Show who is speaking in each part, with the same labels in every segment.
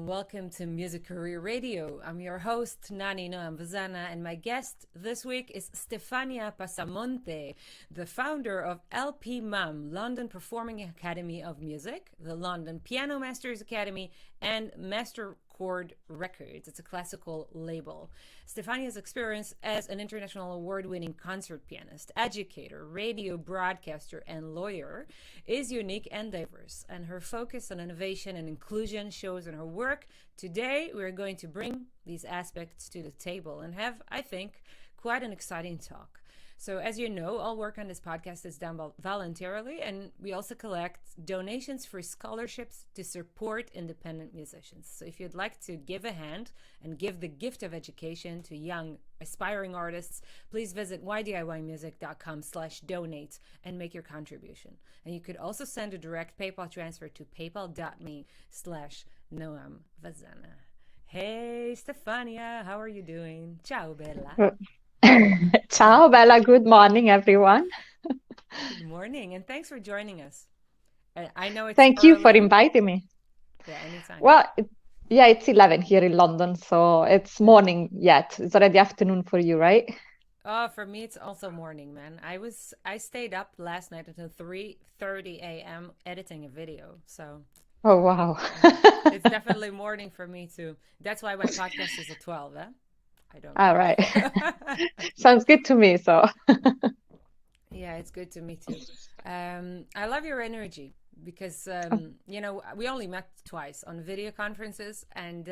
Speaker 1: welcome to Music Career Radio. I'm your host, Nani Noam Vazana, and my guest this week is Stefania Passamonte, the founder of LPMAM, London Performing Academy of Music, the London Piano Masters Academy, and Master Chord Records. It's a classical label. Stefania's experience as an international award-winning concert pianist, educator, radio broadcaster, and lawyer is unique and diverse, and her focus on innovation and inclusion shows in her work. Today, we're going to bring these aspects to the table and have, I think, quite an exciting talk. So as you know, all work on this podcast is done voluntarily, and we also collect donations for scholarships to support independent musicians. So if you'd like to give a hand and give the gift of education to young aspiring artists, please visit ydiymusic.com/donate and make your contribution. And you could also send a direct PayPal transfer to paypal.me/Noam Vazana. Hey, Stefania, how are you doing? Ciao, Bella.
Speaker 2: Ciao, Bella. Good morning, everyone.
Speaker 1: Good morning, and thanks for joining us. I know it's
Speaker 2: Thank you for inviting me.
Speaker 1: Yeah, anytime.
Speaker 2: Well, it's 11 here in London, so it's morning yet. It's already afternoon for you, right?
Speaker 1: Oh, for me, it's also morning, man. I stayed up last night until 3:30 a.m. editing a video, so.
Speaker 2: Oh, wow.
Speaker 1: It's definitely morning for me too. That's why my podcast is at 12, eh? I don't know.
Speaker 2: All right. Sounds good to me, so.
Speaker 1: Yeah, it's good to me too. I love your energy because, we only met twice on video conferences, and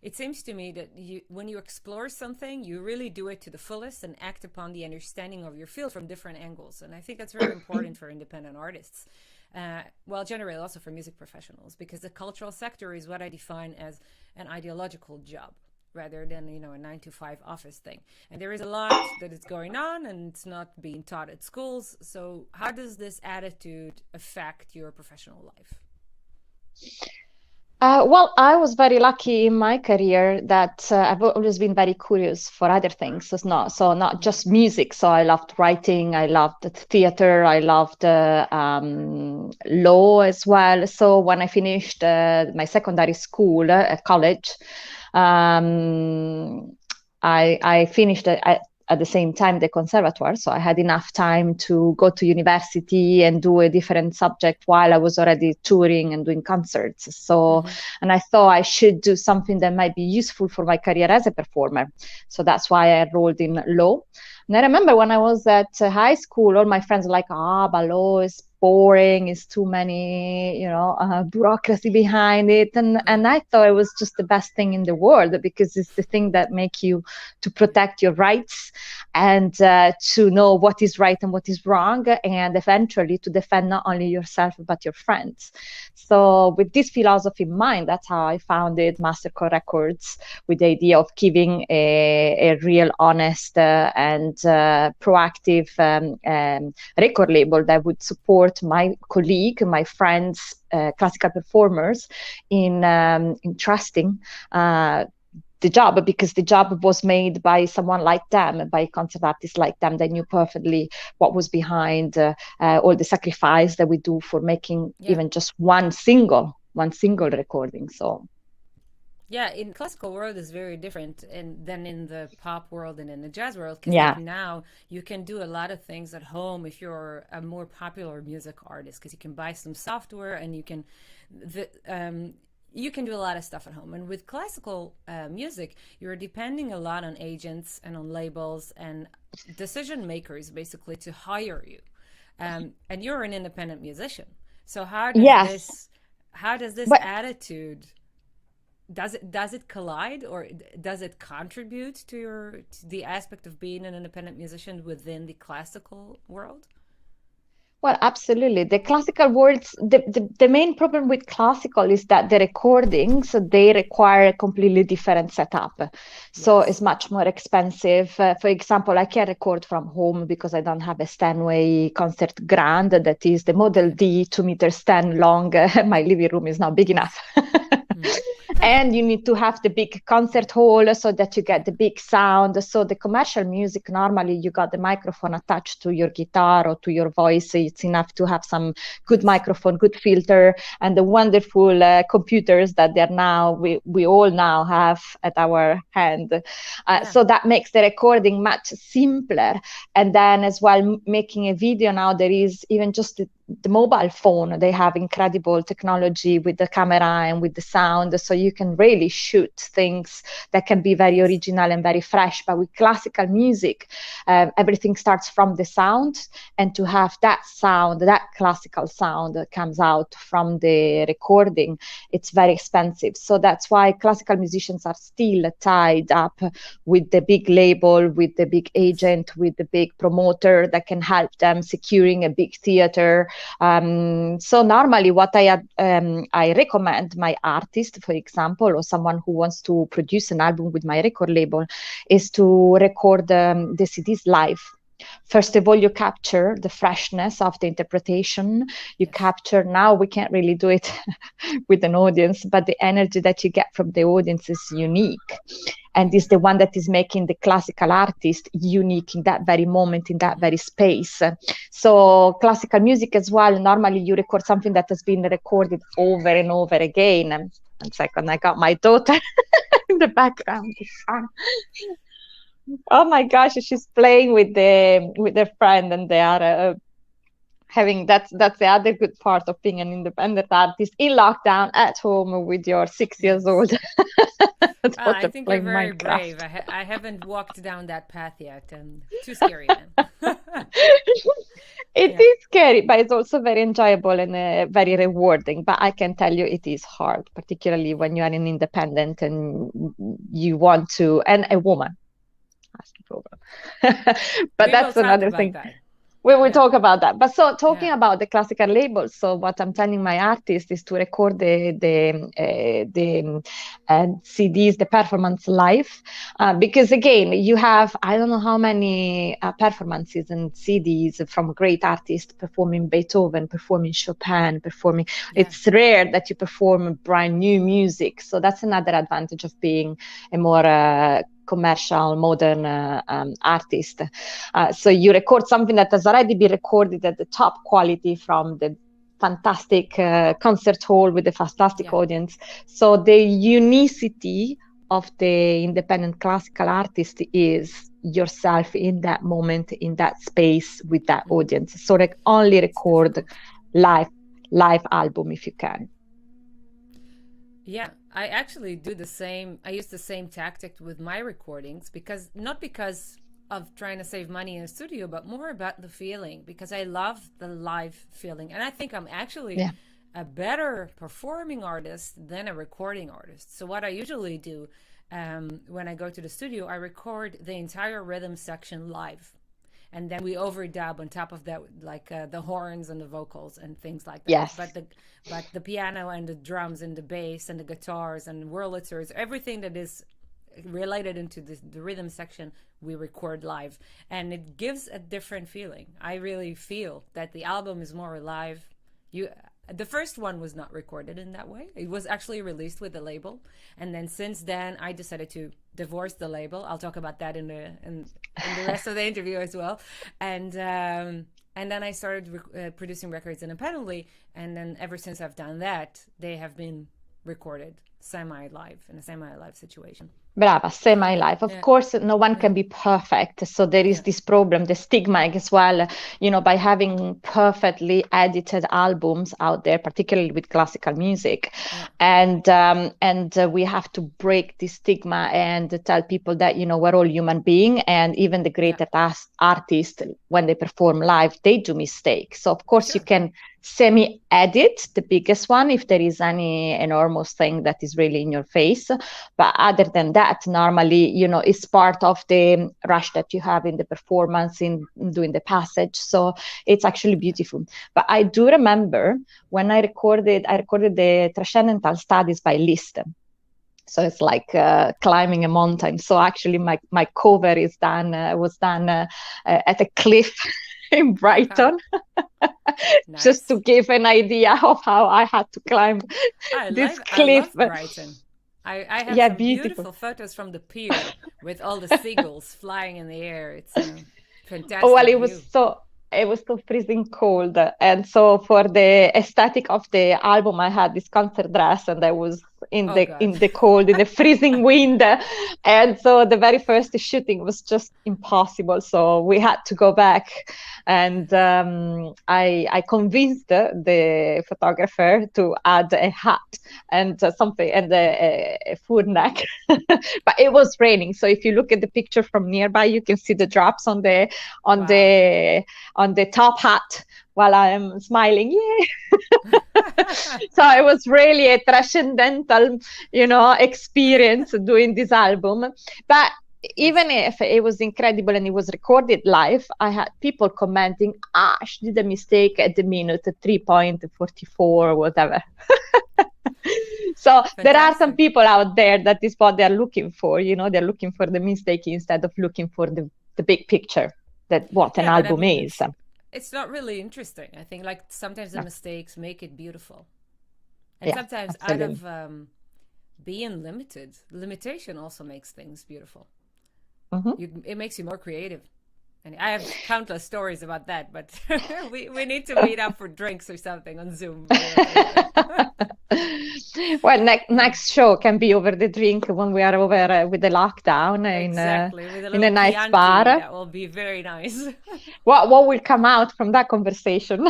Speaker 1: it seems to me that when you explore something, you really do it to the fullest and act upon the understanding of your field from different angles. And I think that's very important for independent artists. Generally also for music professionals, because the cultural sector is what I define as an ideological job, rather than, a 9-to-5 office thing. And there is a lot that is going on, and it's not being taught at schools. So how does this attitude affect your professional life?
Speaker 2: Well, I was very lucky in my career that I've always been very curious for other things. So not just music. So I loved writing, I loved theater, I loved law as well. So when I finished my secondary school at college, I finished at the same time the conservatoire, so I had enough time to go to university and do a different subject while I was already touring and doing concerts. So, and I thought I should do something that might be useful for my career as a performer. So that's why I enrolled in law. And I remember when I was at high school, all my friends were like, but law is boring, it's too many, bureaucracy behind it. And I thought it was just the best thing in the world, because it's the thing that makes you to protect your rights and to know what is right and what is wrong, and eventually to defend not only yourself, but your friends. So with this philosophy in mind, that's how I founded Master Chord Records, with the idea of giving a real, honest and proactive record label that would support my colleague, my friends, classical performers in trusting the job, because the job was made by someone like them, by a concert artist like them. They knew perfectly what was behind all the sacrifice that we do for making even just one single recording. So.
Speaker 1: Yeah, in classical world is very different than in the pop world and in the jazz world. Because now you can do a lot of things at home if you're a more popular music artist, because you can buy some software and you can do a lot of stuff at home. And with classical music, you're depending a lot on agents and on labels and decision makers, basically, to hire you. And you're an independent musician. So how does this attitude? Does it collide, or does it contribute to the aspect of being an independent musician within the classical world?
Speaker 2: Well, absolutely. The classical worlds, the main problem with classical is that the recordings, they require a completely different setup. So it's much more expensive. For example, I can record from home because I don't have a Steinway concert grand, that is the Model D 2 meter stand long. My living room is not big enough. And you need to have the big concert hall so that you get the big sound. So the commercial music, normally you got the microphone attached to your guitar or to your voice. It's enough to have some good microphone, good filter, and the wonderful computers that they're now we all now have at our hand. So that makes the recording much simpler. And then as well, making a video now, there is even just the mobile phone. They have incredible technology with the camera and with the sound, so you can really shoot things that can be very original and very fresh. But with classical music, everything starts from the sound, and to have that sound, that classical sound that comes out from the recording, it's very expensive. So that's why classical musicians are still tied up with the big label, with the big agent, with the big promoter that can help them securing a big theater. So normally what I recommend my artist, for example, or someone who wants to produce an album with my record label, is to record the CDs live. First of all, you capture the freshness of the interpretation. You capture, now we can't really do it with an audience, but the energy that you get from the audience is unique. And is the one that is making the classical artist unique in that very moment, in that very space. So classical music as well, normally you record something that has been recorded over and over again. 1 second, I got my daughter in the background. Oh my gosh, she's playing with their friend, and they are having that's the other good part of being an independent artist in lockdown at home with your 6 years old.
Speaker 1: I think you're very brave. I haven't walked down that path yet, and too scary. It
Speaker 2: is scary, but it's also very enjoyable and very rewarding. But I can tell you it is hard, particularly when you are an independent and you want to, and a woman. That's the problem. But that's another thing. We will talk about that. But so talking about the classical labels, so what I'm telling my artists is to record the CDs, the performance live, because again, you have, I don't know how many performances and CDs from great artists performing Beethoven, performing Chopin, performing. It's rare that you perform brand new music. So that's another advantage of being a more commercial modern artist. So you record something that has already been recorded at the top quality from the fantastic concert hall with a fantastic audience. So the unicity of the independent classical artist is yourself in that moment, in that space with that audience. So only record live album if you can.
Speaker 1: Yeah, I actually do the same. I use the same tactic with my recordings, not because of trying to save money in a studio, but more about the feeling, because I love the live feeling. And I think I'm actually a better performing artist than a recording artist. So what I usually do when I go to the studio, I record the entire rhythm section live. And then we overdub on top of that, like the horns and the vocals and things like that.
Speaker 2: Yes.
Speaker 1: But the piano and the drums and the bass and the guitars and Wurlitzers, everything that is related into the rhythm section, we record live. And it gives a different feeling. I really feel that the album is more alive. The first one was not recorded in that way. It was actually released with the label. And then since then, I decided to divorce the label. I'll talk about that in the rest of the interview as well. And then I started producing records independently. And then ever since I've done that, they have been recorded semi-live, in a semi-live situation.
Speaker 2: Brava, semi-live. Of course, no one can be perfect. So there is this problem, the stigma as well, by having perfectly edited albums out there, particularly with classical music. And we have to break this stigma and tell people that, we're all human beings, and even the greatest artists, when they perform live, they do mistakes. So of course you can semi-edit the biggest one if there is any enormous thing that is really in your face. But other than that, normally, it's part of the rush that you have in the performance, in doing the passage. So it's actually beautiful. But I do remember when I recorded the Transcendental Studies by Liszt. So it's like climbing a mountain. So actually my cover was done at a cliff in Brighton. Nice. Just to give an idea of how I had to climb this cliff.
Speaker 1: I love Brighton. I have
Speaker 2: Yeah,
Speaker 1: some
Speaker 2: beautiful.
Speaker 1: beautiful photos from the pier with all the seagulls flying in the air. It's a
Speaker 2: Oh, well,
Speaker 1: fantastic view.
Speaker 2: it was so freezing cold, and so for the aesthetic of the album, I had this concert dress, and I was
Speaker 1: Oh God.
Speaker 2: in the cold, in the freezing wind, and so the very first shooting was just impossible. So we had to go back, and I convinced the photographer to add a hat and something and a full neck, but it was raining. So if you look at the picture from nearby, you can see the drops on on
Speaker 1: Wow.
Speaker 2: the on the top hat while I'm smiling. Yay! So it was really a transcendental, experience doing this album. But
Speaker 1: Yes.
Speaker 2: even if it was incredible and it was recorded live, I had people commenting, she did a mistake at the minute 3.44 or whatever. So there are some
Speaker 1: Fantastic.
Speaker 2: people out there that is what they're looking for. They're looking for the mistake instead of looking for the big picture, that what an
Speaker 1: Yeah, but I
Speaker 2: album
Speaker 1: mean,
Speaker 2: is.
Speaker 1: it's not really interesting. I think like sometimes the
Speaker 2: No.
Speaker 1: mistakes make it beautiful, and
Speaker 2: Yeah,
Speaker 1: sometimes out
Speaker 2: absolutely.
Speaker 1: of being limited, limitation also makes things beautiful.
Speaker 2: Mhm.
Speaker 1: It makes you more creative. And I have countless stories about that, but we need to meet up for drinks or something on Zoom later.
Speaker 2: Well, next show can be over the drink when we are over with the lockdown
Speaker 1: Exactly, with a
Speaker 2: in a
Speaker 1: little
Speaker 2: nice
Speaker 1: Chianti,
Speaker 2: bar.
Speaker 1: that will be very nice.
Speaker 2: What will come out from that conversation?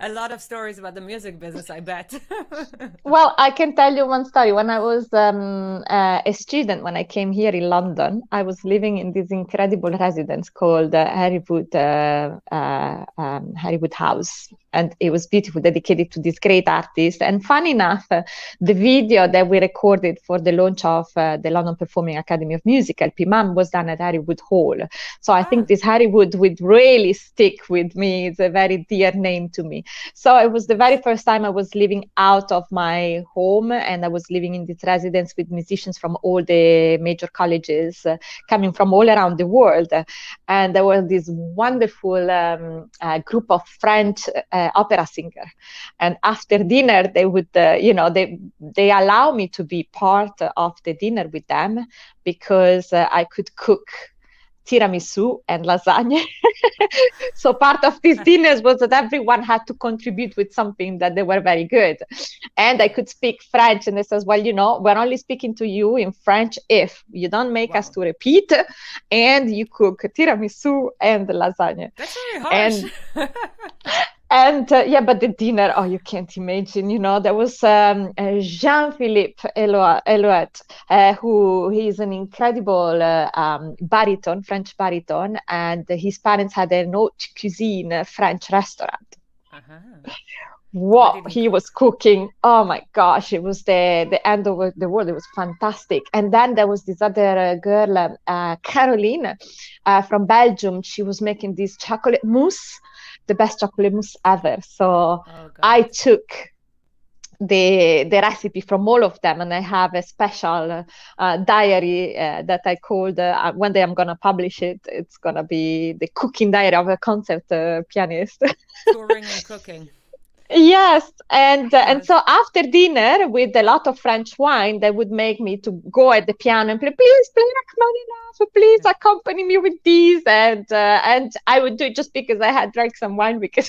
Speaker 1: A lot of stories about the music business, I bet.
Speaker 2: Well, I can tell you one story. When I was a student, when I came here in London, I was living in this incredible residence called Harrywood House. And it was beautiful, dedicated to this great artist. And fun enough, the video that we recorded for the launch of the London Performing Academy of Music, LPMAM, was done at Harrywood Hall. So I think
Speaker 1: Ah,
Speaker 2: this Harrywood would really stick with me. It's a very dear name to me. So it was the very
Speaker 1: yes.
Speaker 2: first time I was living out of my home, and I was living in this residence with musicians from all the major colleges, coming from all around the world. And there was this wonderful group of French opera singers. And after dinner, they would, they allow me to be part of the dinner with them because I could cook tiramisu and lasagna. So part of these dinners was that everyone had to contribute with something that they were very good. And I could speak French, and they says, well, we're only speaking to you in French if you don't make us
Speaker 1: Wow.
Speaker 2: to repeat and you cook tiramisu and lasagna.
Speaker 1: That's very harsh.
Speaker 2: And yeah, but the dinner, oh, you can't imagine, there was Jean-Philippe Elouet, who is an incredible baritone, French baritone, and his parents had an haute cuisine French restaurant.
Speaker 1: Uh-huh. What
Speaker 2: What
Speaker 1: did he
Speaker 2: he was
Speaker 1: cook?
Speaker 2: cooking, oh my gosh, it was the end of the world. It was fantastic. And then there was this other girl, Caroline, from Belgium. She was making this chocolate mousse, the best chocolate mousse ever. So
Speaker 1: Oh
Speaker 2: I
Speaker 1: God.
Speaker 2: took the recipe from all of them, and I have a special diary that I called, one day I'm gonna publish it. It's gonna be the cooking diary of a concert pianist.
Speaker 1: Touring and cooking.
Speaker 2: Yes, and
Speaker 1: Yes.
Speaker 2: so after dinner, with a lot of French wine, they would make me to go at the piano and play. Please play Rachmaninoff. Please accompany me with these, and I would do it just because I had drank some wine, because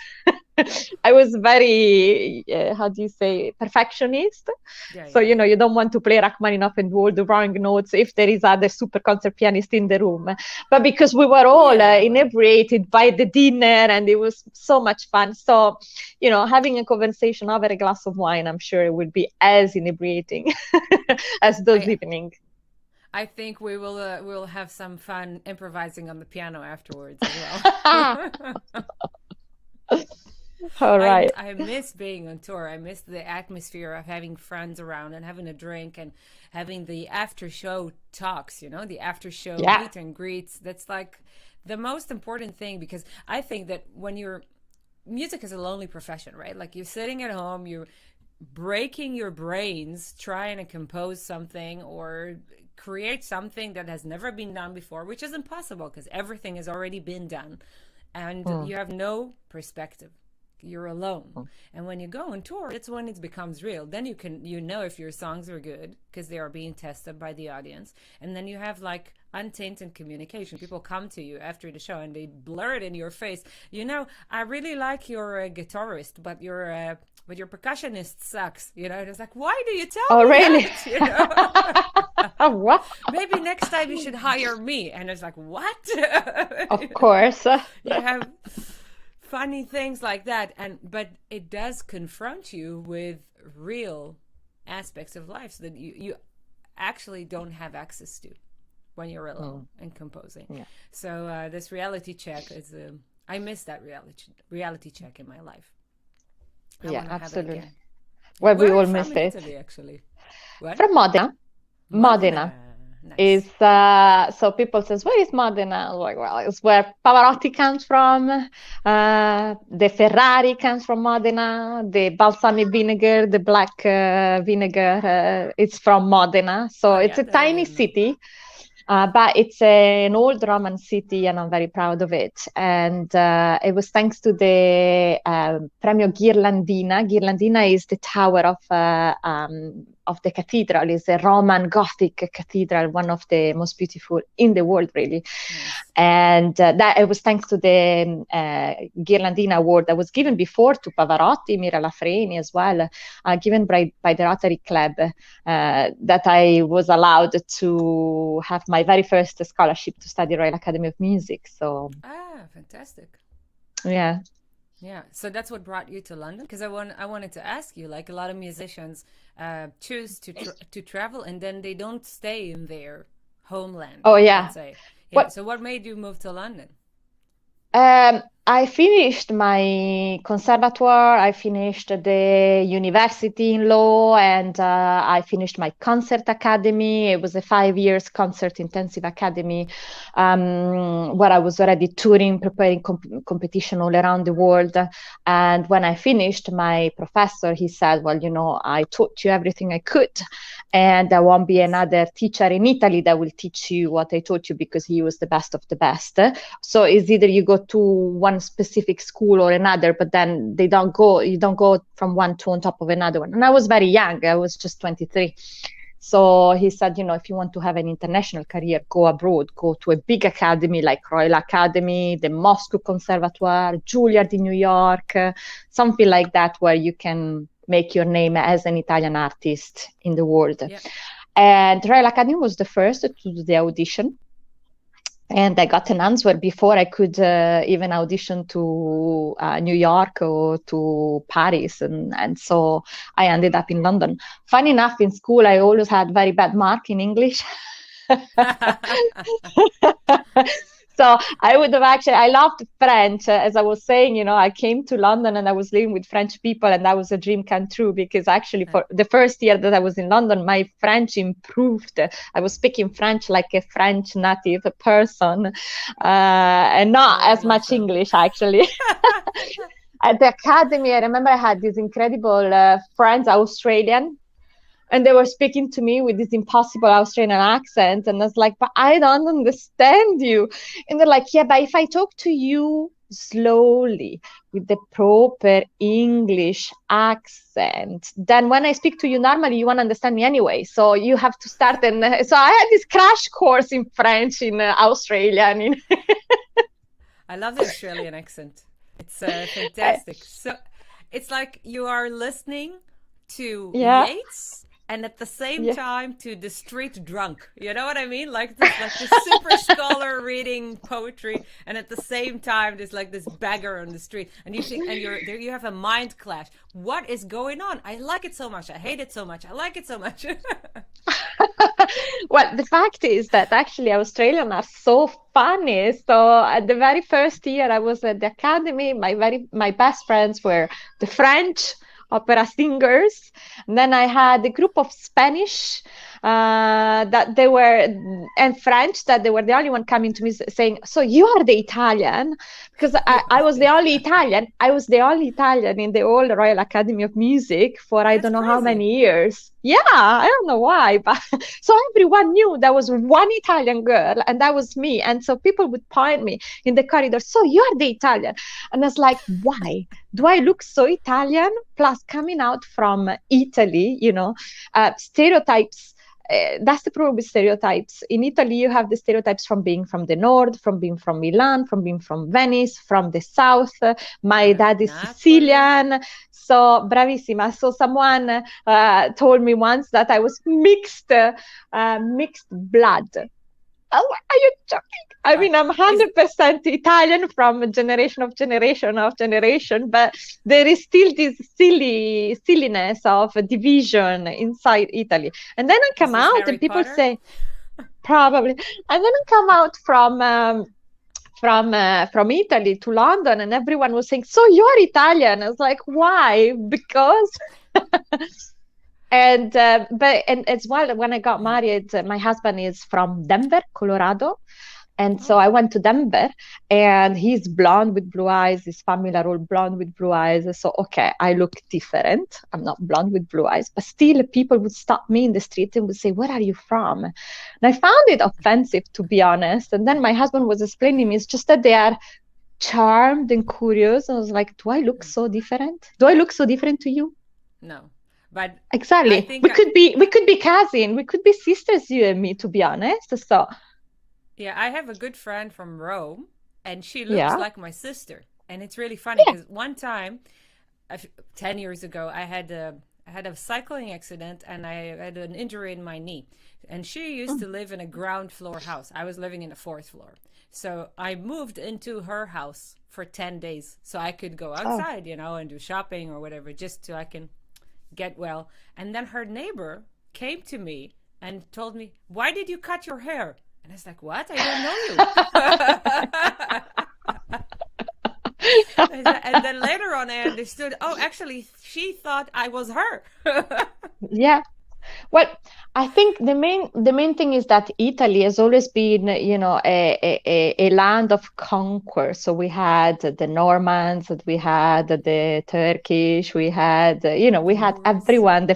Speaker 2: I was very how do you say, perfectionist.
Speaker 1: Yeah,
Speaker 2: So
Speaker 1: yeah.
Speaker 2: you don't want to play Rachmaninoff and do all the wrong notes if there is other super concert pianist in the room. But because we were all
Speaker 1: Yeah, well.
Speaker 2: inebriated by the dinner, and it was so much fun. So having a conversation over a glass of wine, I'm sure it will be as inebriating as those
Speaker 1: I
Speaker 2: evenings.
Speaker 1: I think we will have some fun improvising on the piano afterwards as well.
Speaker 2: All right.
Speaker 1: I miss being on tour. I miss the atmosphere of having friends around and having a drink and having the after show talks, the after show
Speaker 2: Yeah.
Speaker 1: meet and greets. That's like the most important thing, because I think that when you're music is a lonely profession, right? Like you're sitting at home, you're breaking your brains trying to compose something or create something that has never been done before, which is impossible because everything has already been done, and
Speaker 2: Mm.
Speaker 1: you have no perspective. you're alone. And when you go on tour, it's when it becomes real. Then you know if your songs are good because they are being tested by the audience. And then you have like untainted communication. People come to you after the show and they blur it in your face. You know, I really like your guitarist, but your percussionist sucks. You know, and it's like, why do you tell me
Speaker 2: really?
Speaker 1: that? You know?
Speaker 2: What?
Speaker 1: Maybe next time you should hire me. And it's like, what?
Speaker 2: Of course.
Speaker 1: You have funny things like that, but it does confront you with real aspects of life that you actually don't have access to when you're alone and composing. Yeah. So this reality check is I miss that reality check in my life.
Speaker 2: Yeah, absolutely.
Speaker 1: Well,
Speaker 2: we all miss it.
Speaker 1: Italy, actually. What?
Speaker 2: From Modena. Modena.
Speaker 1: Nice.
Speaker 2: Is so people says, where is Modena? Like, well, it's where Pavarotti comes from. The Ferrari comes from Modena. The balsamic vinegar, the black vinegar, it's from Modena. So it's a tiny city. But it's an old Roman city, and I'm very proud of it. And it was thanks to the Premio Ghirlandina. Ghirlandina is the tower of the cathedral. It's a Roman Gothic cathedral, one of the most beautiful in the world, really. Nice. And that it was thanks to the Ghirlandina Award that was given before to Pavarotti, Mira Lafreni as well, given by the Rotary Club, that I was allowed to have my very first scholarship to study Royal Academy of Music. So
Speaker 1: fantastic.
Speaker 2: Yeah.
Speaker 1: So that's what brought you to London? Because I wanted to ask you, like a lot of musicians choose to travel and then they don't stay in their homeland.
Speaker 2: Oh yeah.
Speaker 1: Let's say. Yeah. So what made you move to London?
Speaker 2: I finished my conservatoire, I finished the university in law, and I finished my concert academy. It was a 5 years concert intensive academy where I was already touring, preparing competition all around the world. And when I finished, my professor, he said, well, you know, I taught you everything I could, and there won't be another teacher in Italy that will teach you what I taught you, because he was the best of the best. So it's either you go to one specific school or another, but then you don't go from one to on top of another one. And I was very young, I was just 23. So he said, you know, if you want to have an international career, go abroad, go to a big academy like Royal Academy, the Moscow Conservatoire, Juilliard in New York, something like that, where you can make your name as an Italian artist in the world. Yeah. And Royal Academy was the first to do the audition. And I got an answer before I could even audition to New York or to Paris. And so I ended up in London. Funny enough, in school, I always had very bad mark in English. So I would have I loved French. As I was saying, you know, I came to London and I was living with French people, and that was a dream come true, because actually for the first year that I was in London, my French improved. I was speaking French like a French native person, and not as much English, actually. At the academy, I remember I had these incredible friends, Australian, and they were speaking to me with this impossible Australian accent. And I was like, but I don't understand you. And they're like, yeah, but if I talk to you slowly with the proper English accent, then when I speak to you normally, you won't understand me anyway. So you have to start. And so I had this crash course in French in Australia.
Speaker 1: I love the Australian accent. It's fantastic. So it's like you are listening to Yeats, and at the same time to the street drunk. You know what I mean? Like this super scholar reading poetry, and at the same time there's like this beggar on the street, and you think, and you have a mind clash. What is going on? I like it so much. I hate it so much. I like it so much.
Speaker 2: Well, the fact is that actually Australians are so funny. So at the very first year I was at the academy, my best friends were the French opera singers. And then I had a group of Spanish that they were, and French, that they were the only one coming to me saying, so you are the Italian? Because I was the only Italian. I was the only Italian in the whole Royal Academy of Music for I don't know how many years. Yeah, I don't know why, but so everyone knew there was one Italian girl, and that was me. And so people would point me in the corridor, so you are the Italian. And I was like, why? Do I look so Italian? Plus, coming out from Italy, stereotypes. That's the problem with stereotypes. In Italy, you have the stereotypes from being from the north, from being from Milan, from being from Venice, from the south. My dad is Sicilian. So, bravissima. So someone told me once that I was mixed blood. Oh, are you joking? I mean, I'm 100% Italian from generation, but there is still this silliness of division inside Italy. And then I come out and people say, probably. And then I come out from Italy to London, and everyone was saying, so you're Italian. I was like, why? Because... And as well, when I got married, my husband is from Denver, Colorado. And so I went to Denver, and he's blonde with blue eyes. His family are all blonde with blue eyes. So, okay, I look different. I'm not blonde with blue eyes, but still people would stop me in the street and would say, where are you from? And I found it offensive, to be honest. And then my husband was explaining to me, it's just that they are charmed and curious. I was like, do I look so different? Do I look so different to you?
Speaker 1: No. But
Speaker 2: exactly, we could be cousins, we could be sisters, you and me, to be honest. So
Speaker 1: yeah, I have a good friend from Rome, and she looks like my sister, and it's really funny because one time, 10 years ago, I had a cycling accident and I had an injury in my knee, and she used to live in a ground floor house. I was living in the 4th floor, so I moved into her house for 10 days so I could go outside, and do shopping or whatever, just so I can get well. And then her neighbor came to me and told me, why did you cut your hair? And I was like, what? I don't know you. And then later on I understood, actually she thought I was her.
Speaker 2: Yeah. Well, I think the main thing is that Italy has always been, a land of conquer. So we had the Normans, we had the Turkish, we had, we had everyone,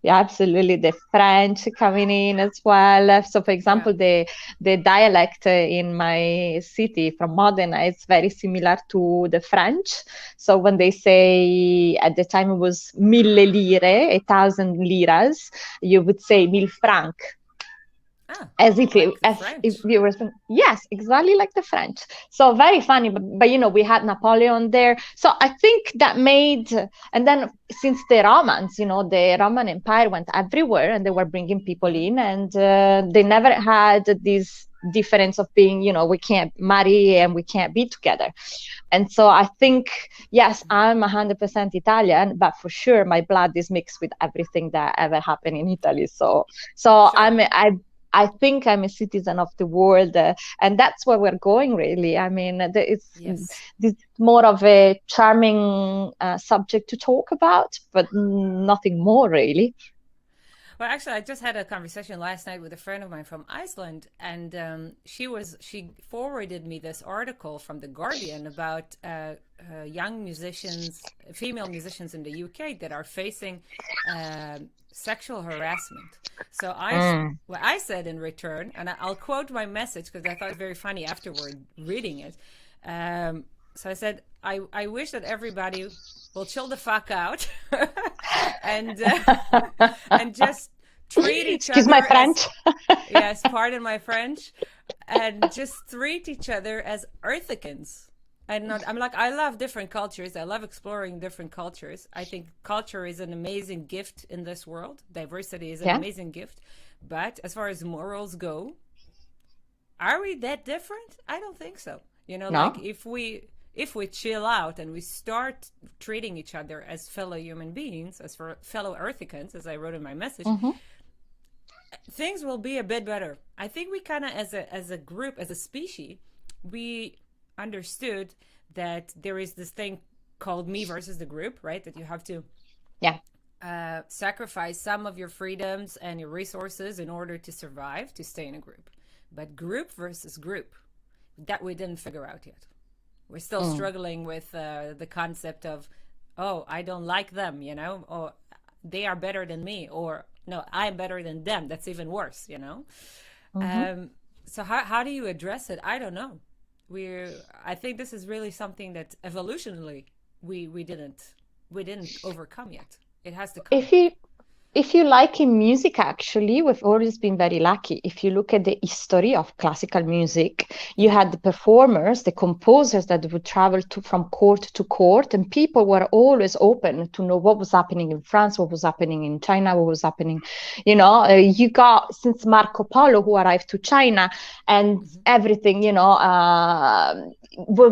Speaker 2: absolutely the French coming in as well. So, for example, the dialect in my city from Modena is very similar to the French. So when they say, at the time it was 1000 lire, 1,000 liras, you would say 1000 francs. As if you were, yes, exactly like the French. So very funny, but we had Napoleon there. So I think that made, and then since the Romans, the Roman Empire went everywhere and they were bringing people in, and they never had this difference of being, we can't marry and we can't be together. And so I think, yes, I'm 100% Italian, but for sure my blood is mixed with everything that ever happened in Italy. So sure. I think I'm a citizen of the world, and that's where we're going, really. I mean, it's more of a charming subject to talk about, but nothing more, really.
Speaker 1: Well, actually, I just had a conversation last night with a friend of mine from Iceland, and she forwarded me this article from The Guardian about young musicians, female musicians in the UK that are facing sexual harassment. So what I said in return, and I'll quote my message because I thought it very funny afterward reading it. So I said, I wish that everybody will chill the fuck out and just treat each other.
Speaker 2: Excuse my French.
Speaker 1: Yes, pardon my French. And just treat each other as Earthicans. I'm like, I love different cultures. I love exploring different cultures. I think culture is an amazing gift in this world. Diversity is an amazing gift. But as far as morals go, are we that different? I don't think so. No? Like if we chill out and we start treating each other as fellow human beings, as for fellow Earthicans, as I wrote in my message, things will be a bit better. I think we kind of, as a group, as a species, we understood that there is this thing called me versus the group, right? That you have to sacrifice some of your freedoms and your resources in order to survive, to stay in a group. But group versus group, that we didn't figure out yet. We're still struggling with the concept of, oh, I don't like them, or they are better than me, or no, I'm better than them. That's even worse, So how do you address it? I don't know. I think this is really something that evolutionally we didn't overcome yet. It has to come.
Speaker 2: If you like in music, actually, we've always been very lucky. If you look at the history of classical music, you had the performers, the composers that would travel from court to court, and people were always open to know what was happening in France, what was happening in China, what was happening, you got, since Marco Polo, who arrived to China, and everything, we've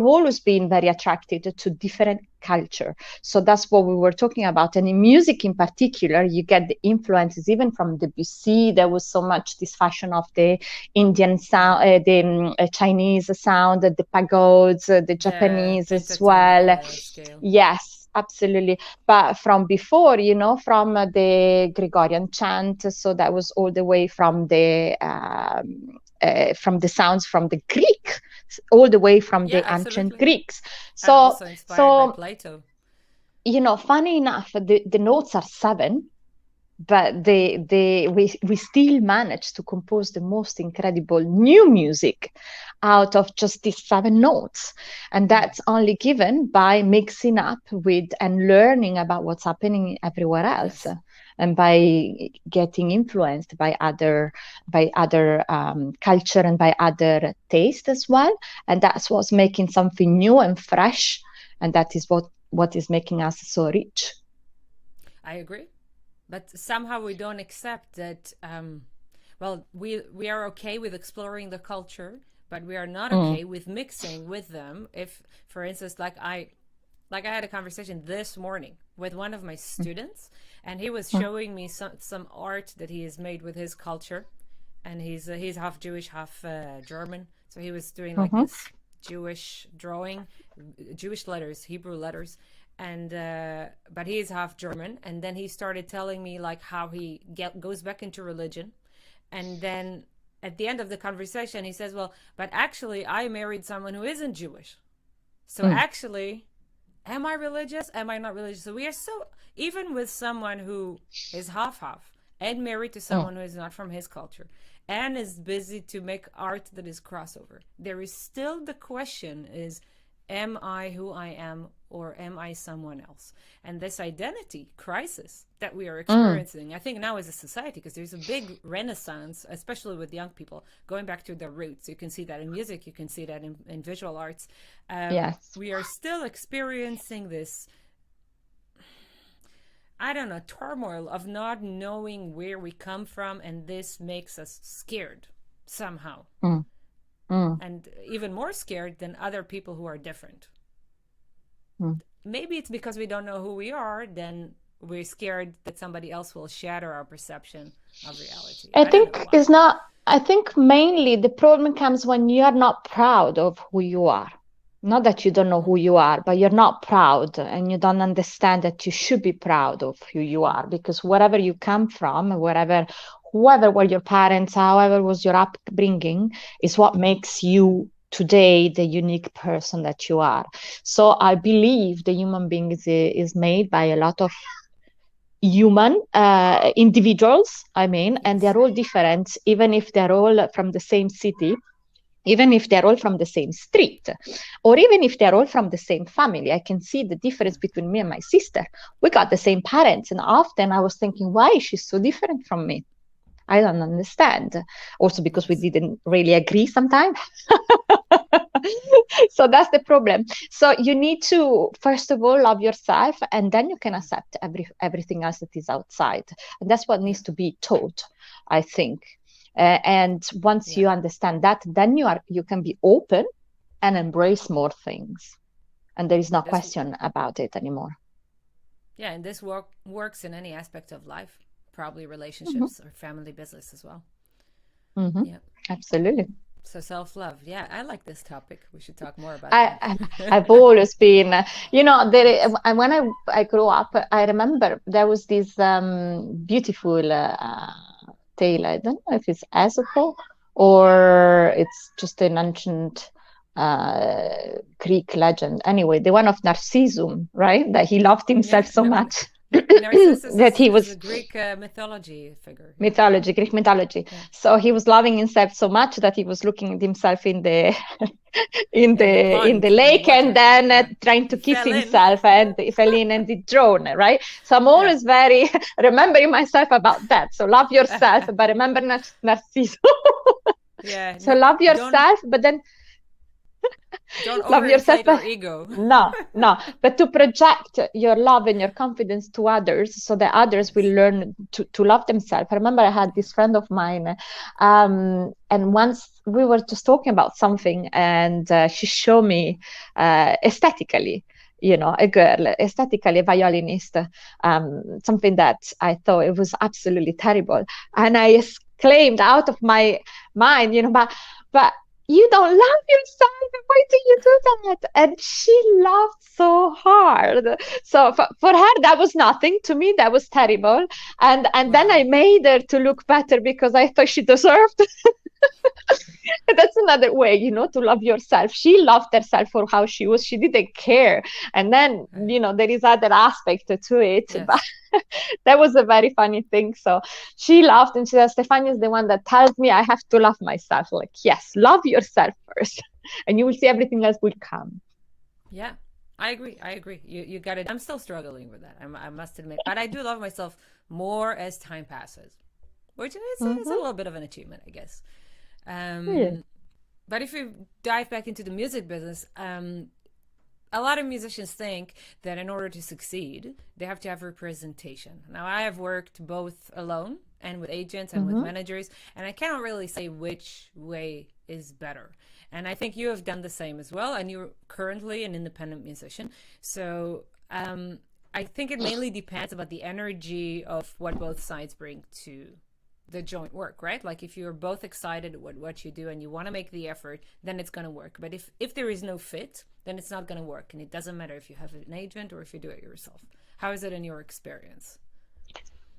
Speaker 2: always been very attracted to different culture. So that's what we were talking about. And in music in particular, you get the influences even from Debussy. There was so much this fashion of the Indian sound, the Chinese sound, the pagodes, the Japanese as well. Yes, absolutely. But from before, from the Gregorian chant, so that was all the way from the sounds from the Greek, all the way from the ancient Greeks.
Speaker 1: So, and also inspired by Plato.
Speaker 2: Funny enough, the notes are 7, but we still managed to compose the most incredible new music out of just these 7 notes. And that's only given by mixing up with and learning about what's happening everywhere else. Yes. And by getting influenced by other culture and by other taste as well. And that's what's making something new and fresh. And that is what is making us so rich.
Speaker 1: I agree. But somehow we don't accept that, we are okay with exploring the culture, but we are not okay with mixing with them. If, for instance, I had a conversation this morning with one of my students, and he was showing me some art that he has made with his culture, and he's half Jewish, half German. So he was doing like this Jewish drawing, Jewish letters, Hebrew letters, and but he's half German. And then he started telling me like how he goes back into religion, and then at the end of the conversation he says, well, but actually I married someone who isn't Jewish, so actually, am I religious? Am I not religious? So we are so, even with someone who is half-half and married to someone who is not from his culture and is busy to make art that is crossover, there is still the question is, am I who I am, or am I someone else? And this identity crisis that we are experiencing, I think now as a society, because there's a big renaissance, especially with young people, going back to their roots. You can see that in music, you can see that in visual arts.
Speaker 2: Yes.
Speaker 1: We are still experiencing this, I don't know, turmoil of not knowing where we come from, and this makes us scared somehow. And even more scared than other people who are different. Maybe it's because we don't know who we are, then we're scared that somebody else will shatter our perception of reality.
Speaker 2: I think mainly the problem comes when you are not proud of who you are. Not that you don't know who you are, but you're not proud, and you don't understand that you should be proud of who you are, because wherever you come from, whoever were your parents, however was your upbringing, is what makes you today the unique person that you are. So I believe the human being is made by a lot of human individuals, and they're all different, even if they're all from the same city, even if they're all from the same street, or even if they're all from the same family. I can see the difference between me and my sister. We got the same parents, and often I was thinking, why is she so different from me? I don't understand. Also because we didn't really agree sometimes. So that's the problem. So you need to, first of all, love yourself, and then you can accept everything else that is outside. And that's what needs to be taught, I think. And once you understand that, then you can be open and embrace more things. And there is no question about it anymore.
Speaker 1: Yeah, and this works in any aspect of life. Probably relationships or family business as well.
Speaker 2: Yeah, absolutely.
Speaker 1: So self-love. Yeah, I like this topic. We should talk more about that.
Speaker 2: I've always been, when I grew up, I remember there was this beautiful tale. I don't know if it's Aesop or it's just an ancient uh, Greek legend. Anyway, the one of Narcissum, right? That he loved himself
Speaker 1: Yeah,
Speaker 2: so
Speaker 1: no,
Speaker 2: much
Speaker 1: Narcissus
Speaker 2: that he
Speaker 1: is
Speaker 2: was
Speaker 1: a Greek mythology figure. Yeah,
Speaker 2: mythology, Greek mythology.
Speaker 1: yeah,
Speaker 2: So he was loving himself so much that he was looking at himself in the
Speaker 1: in the
Speaker 2: in the
Speaker 1: pond, in the
Speaker 2: lake, and
Speaker 1: water.
Speaker 2: then
Speaker 1: Yeah,
Speaker 2: trying
Speaker 1: he
Speaker 2: to kiss
Speaker 1: fell in.
Speaker 2: himself, and he fell in and did drown, right? So I'm
Speaker 1: Yeah.
Speaker 2: always very remembering myself about that. So love yourself, but remember Narcissus.
Speaker 1: Yeah,
Speaker 2: So
Speaker 1: no,
Speaker 2: love
Speaker 1: don't
Speaker 2: yourself, but then
Speaker 1: don't
Speaker 2: love yourself,
Speaker 1: overinflate our ego.
Speaker 2: no, but to project your love and your confidence to others so that others will
Speaker 1: Yes.
Speaker 2: learn to love themselves. I remember I had this friend of mine, and once we were just talking about something, and she showed me aesthetically, a girl, aesthetically a violinist, something that I thought it was absolutely terrible. And I exclaimed out of my mind, but you don't love yourself. Why do you do that? And she laughed so hard. So for her, that was nothing. To me, that was terrible. And then
Speaker 1: Wow.
Speaker 2: I made her to look better because I thought she deserved. That's another way, to love yourself. She loved herself for how she was. She didn't care. And then, there is other aspect to it. But
Speaker 1: Yes.
Speaker 2: that was a very funny thing. So she laughed and she said, Stefania is the one that tells me I have to love myself. Like, yes, love yourself first. And you will see everything else will come.
Speaker 1: Yeah. I agree. I agree. You got it. I'm still struggling with that. I must admit, but I do love myself more as time passes, which is a little bit of an achievement, I guess.
Speaker 2: Yeah.
Speaker 1: But if we dive back into the music business, a lot of musicians think that in order to succeed, they have to have representation. Now, I have worked both alone and with agents and with managers, and I cannot really say which way is better. And I think you have done the same as well, and you're currently an independent musician. So I think it mainly depends about the energy of what both sides bring to the joint work, right? Like if you're both excited with what you do and you want to make the effort, then it's going to work. But if there is no fit, then it's not going to work. And it doesn't matter if you have an agent or if you do it yourself. How is it in your experience?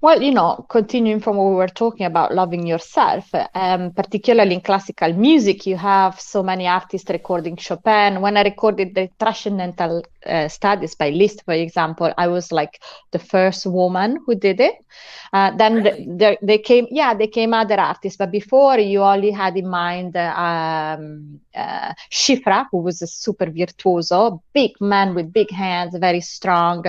Speaker 2: Well, continuing from what we were talking about, loving yourself, particularly in classical music, you have so many artists recording Chopin. When I recorded the Transcendental Studies by Liszt, for example, I was like the first woman who did it. Then
Speaker 1: Really?
Speaker 2: they came other artists, but before you only had in mind Schifra, who was a super virtuoso, big man with big hands, very strong.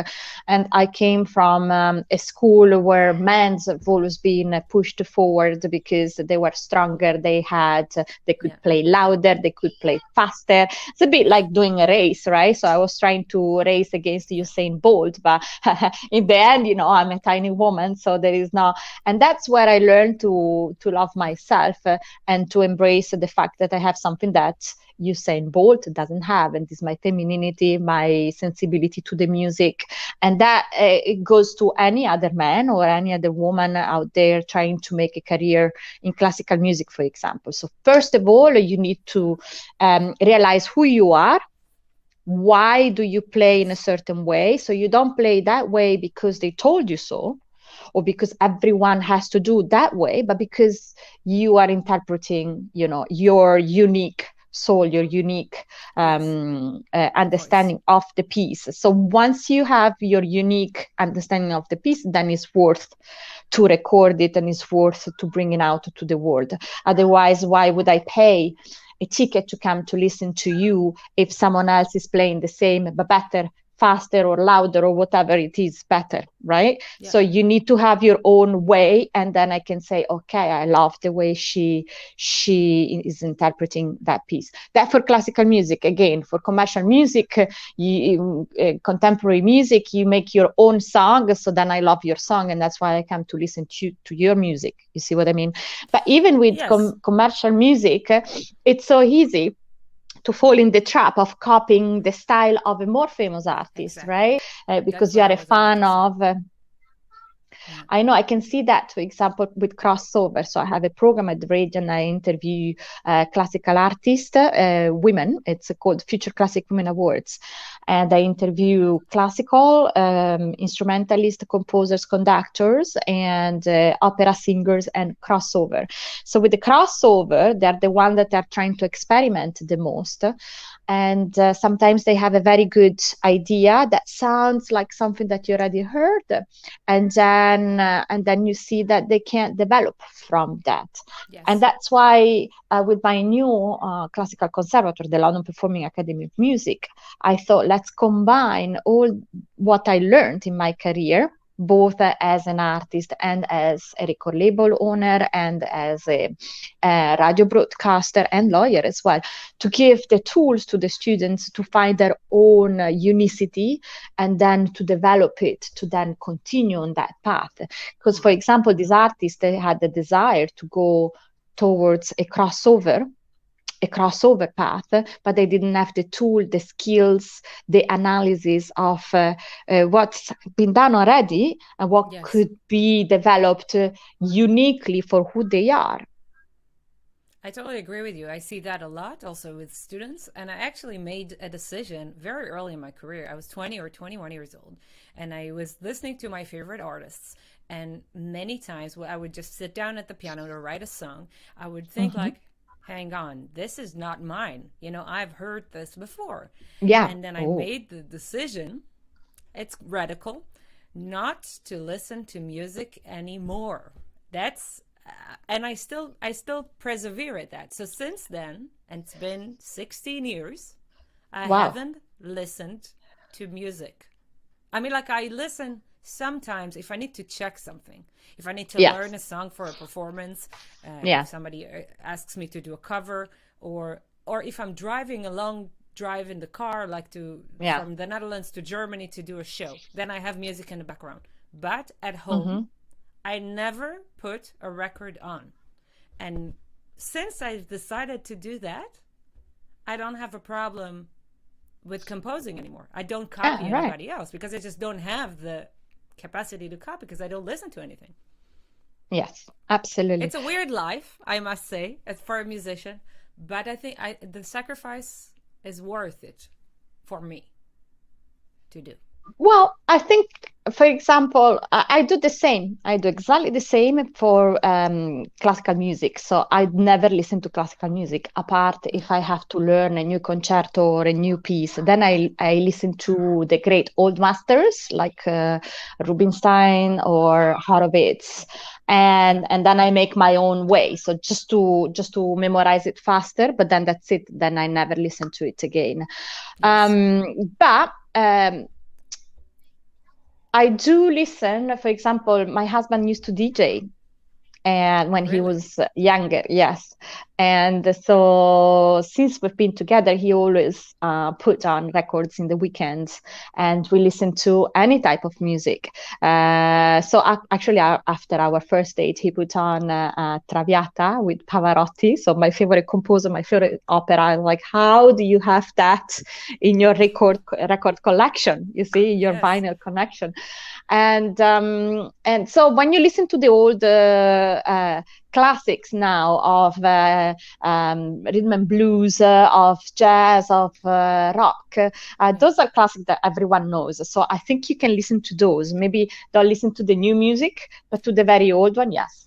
Speaker 2: And I came from a school where men's have always been pushed forward because they were stronger. They could play louder, they could play faster. It's a bit like doing a race, right? So I was trying to race against Usain Bolt, but in the end, I'm a tiny woman, so there is no. And that's where I learned to love myself and to embrace the fact that I have something that Usain Bolt doesn't have, and this is my femininity, my sensibility to the music, and that it goes to any other man or any other woman out there trying to make a career in classical music, for example. So first of all, you need to realize who you are. Why do you play in a certain way? So you don't play that way because they told you so, or because everyone has to do that way, but because you are interpreting, your unique soul, your unique understanding of the piece. So once you have your unique understanding of the piece, then it's worth to record it and it's worth to bring it out to the world. Otherwise, why would I pay a ticket to come to listen to you if someone else is playing the same but better, faster or louder or whatever it is better, right? Yeah. So you need to have your own way, and then I can say, okay, I love the way she is interpreting that piece. That for classical music. Again, for commercial music, contemporary music, you make your own song, so then I love your song, and that's why I come to listen to your music. You see what I mean? But even with commercial music, it's so easy to fall in the trap of copying the style of a more famous artist, right? Because you are a fan of
Speaker 1: Yeah.
Speaker 2: I know I can see that, for example, with crossover. So I have a program at the radio and I interview classical artists, women. It's called Future Classic Women Awards. And I interview classical instrumentalists, composers, conductors, and opera singers and crossover. So with the crossover, they're the ones that are trying to experiment the most. And sometimes they have a very good idea that sounds like something that you already heard, and then you see that they can't develop from that.
Speaker 1: Yes.
Speaker 2: And that's why with my new classical conservatory, the London Performing Academy of Music, I thought, let's combine all what I learned in my career, both as an artist and as a record label owner and as a radio broadcaster and lawyer as well, to give the tools to the students to find their own unicity and then to develop it, to then continue on that path. Because, for example, these artists, they had the desire to go towards a crossover path, but they didn't have the tool, the skills, the analysis of what's been done already and what
Speaker 1: Yes.
Speaker 2: could be developed uniquely for who they are.
Speaker 1: I totally agree with you. I see that a lot also with students. And I actually made a decision very early in my career. I was 20 or 21 years old, and I was listening to my favorite artists. And many times I would just sit down at the piano to write a song. I would think like, hang on, this is not mine. You know, I've heard this before.
Speaker 2: Yeah.
Speaker 1: And then I made the decision, it's radical, not to listen to music anymore. That's and I still persevere at that. So since then, and it's been 16 years, I haven't listened to music. I mean, like, I listen sometimes if I need to check something, if I need to learn a song for a performance, if somebody asks me to do a cover, or if I'm driving a long drive in the car, like from the Netherlands to Germany to do a show, then I have music in the background. But at home, I never put a record on. And since I've decided to do that, I don't have a problem with composing anymore. I don't copy anybody else because I just don't have the capacity to copy because I don't listen to anything.
Speaker 2: Yes, absolutely.
Speaker 1: It's a weird life, I must say, as for a musician, but I think the sacrifice is worth it for me to do.
Speaker 2: Well, I think, for example, I do the same. I do exactly the same for classical music. So I'd never listen to classical music apart if I have to learn a new concerto or a new piece. Then I listen to the great old masters like Rubinstein or Horowitz. And then I make my own way. So just to memorize it faster, but then that's it. Then I never listen to it again. Yes. But I do listen. For example, my husband used to DJ, and when he was younger, yes. And so since we've been together, he always put on records in the weekends, and we listen to any type of music. So actually, after our first date, he put on Traviata with Pavarotti. So my favorite composer, my favorite opera. I'm like, how do you have that in your record collection? You see, your vinyl collection. And so when you listen to the old classics now of rhythm and blues, of jazz, of rock, those are classics that everyone knows. So I think you can listen to those. Maybe don't listen to the new music, but to the very old one, yes.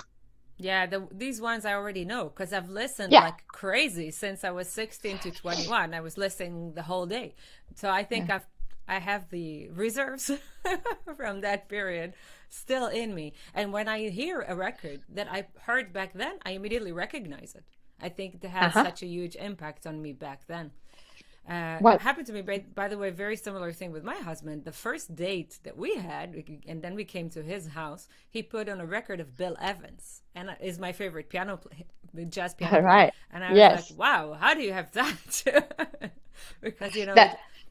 Speaker 1: Yeah, these ones I already know because I've listened like crazy since I was 16 to 21. I was listening the whole day. So I think I have the reserves from that period still in me. And when I hear a record that I heard back then, I immediately recognize it. I think it had such a huge impact on me back then. It happened to me, by the way, very similar thing with my husband. The first date that we had, and then we came to his house, he put on a record of Bill Evans, and is my favorite piano player, the jazz piano player. And I was like, wow, how do you have that? Because, you know,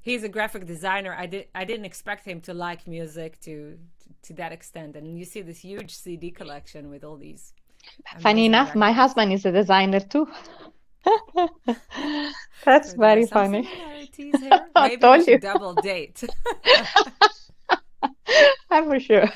Speaker 1: he's a graphic designer. I didn't expect him to like music to that extent. And you see this huge CD collection with all these.
Speaker 2: Funny enough, records. My husband is a designer too. That's so very funny.
Speaker 1: Here. Maybe we should double date.
Speaker 2: I'm for sure.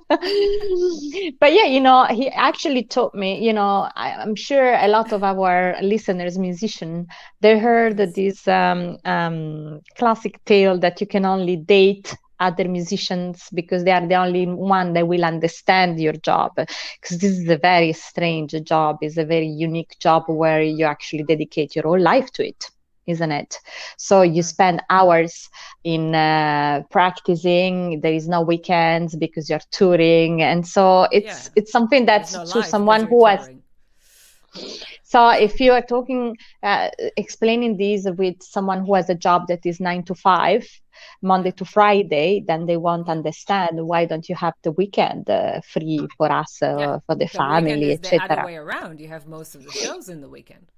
Speaker 2: But yeah, he actually taught me, I'm sure a lot of our listeners, musician, they heard
Speaker 1: Yes.
Speaker 2: this classic tale that you can only date other musicians because they are the only one that will understand your job. Because this is a very strange job, it's a very unique job where you actually dedicate your whole life to it, isn't it? So you spend hours in practicing. There is no weekends because you're touring, and so
Speaker 1: Yeah.
Speaker 2: it's something
Speaker 1: There's
Speaker 2: that's
Speaker 1: no
Speaker 2: to
Speaker 1: life because
Speaker 2: someone
Speaker 1: you're
Speaker 2: who has.
Speaker 1: touring.
Speaker 2: So if you are talking, explaining this with someone who has a job that is 9 to 5, Monday
Speaker 1: Yeah.
Speaker 2: to Friday, then they won't understand why don't you have the weekend free for us,
Speaker 1: Yeah.
Speaker 2: for the
Speaker 1: The weekend
Speaker 2: family,
Speaker 1: is the other
Speaker 2: etc.
Speaker 1: way around. You have most of the shows in the weekend.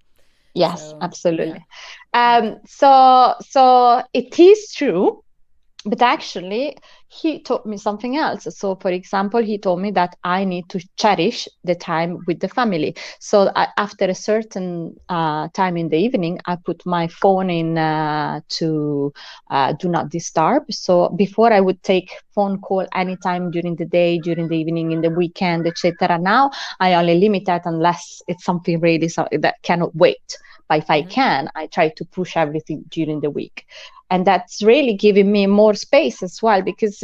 Speaker 2: Yes,
Speaker 1: So, yeah.
Speaker 2: absolutely.
Speaker 1: Okay.
Speaker 2: So it is true. But actually, he taught me something else. So, for example, he told me that I need to cherish the time with the family. So, after a certain time in the evening, I put my phone in to do not disturb. So, before I would take phone call anytime during the day, during the evening, in the weekend, etc. Now, I only limit that unless it's something really that cannot wait. But if I can, I try to push everything during the week. And that's really giving me more space as well, because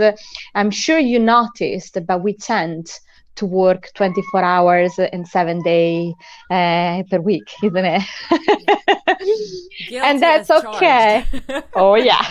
Speaker 2: I'm sure you noticed, but we tend to work 24 hours and 7 days per week, isn't it? And
Speaker 1: Guilty
Speaker 2: that's
Speaker 1: as charged.
Speaker 2: okay. Oh, yeah.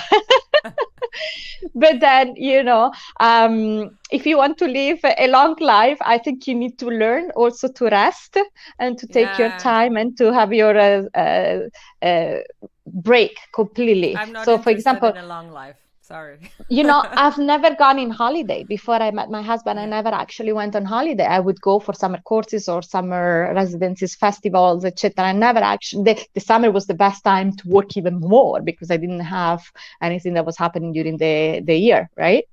Speaker 2: But then, if you want to live a long life, I think you need to learn also to rest and to take your
Speaker 1: Yeah.
Speaker 2: time and to have your uh, break completely.
Speaker 1: I'm not
Speaker 2: So, for
Speaker 1: interested
Speaker 2: example,
Speaker 1: in a long life. Sorry.
Speaker 2: I've never gone on holiday. Before I met my husband, I
Speaker 1: Yeah.
Speaker 2: never actually went on holiday. I would go for summer courses or summer residencies, festivals, etc. I never actually, the summer was the best time to work even more because I didn't have anything that was happening during the year, right?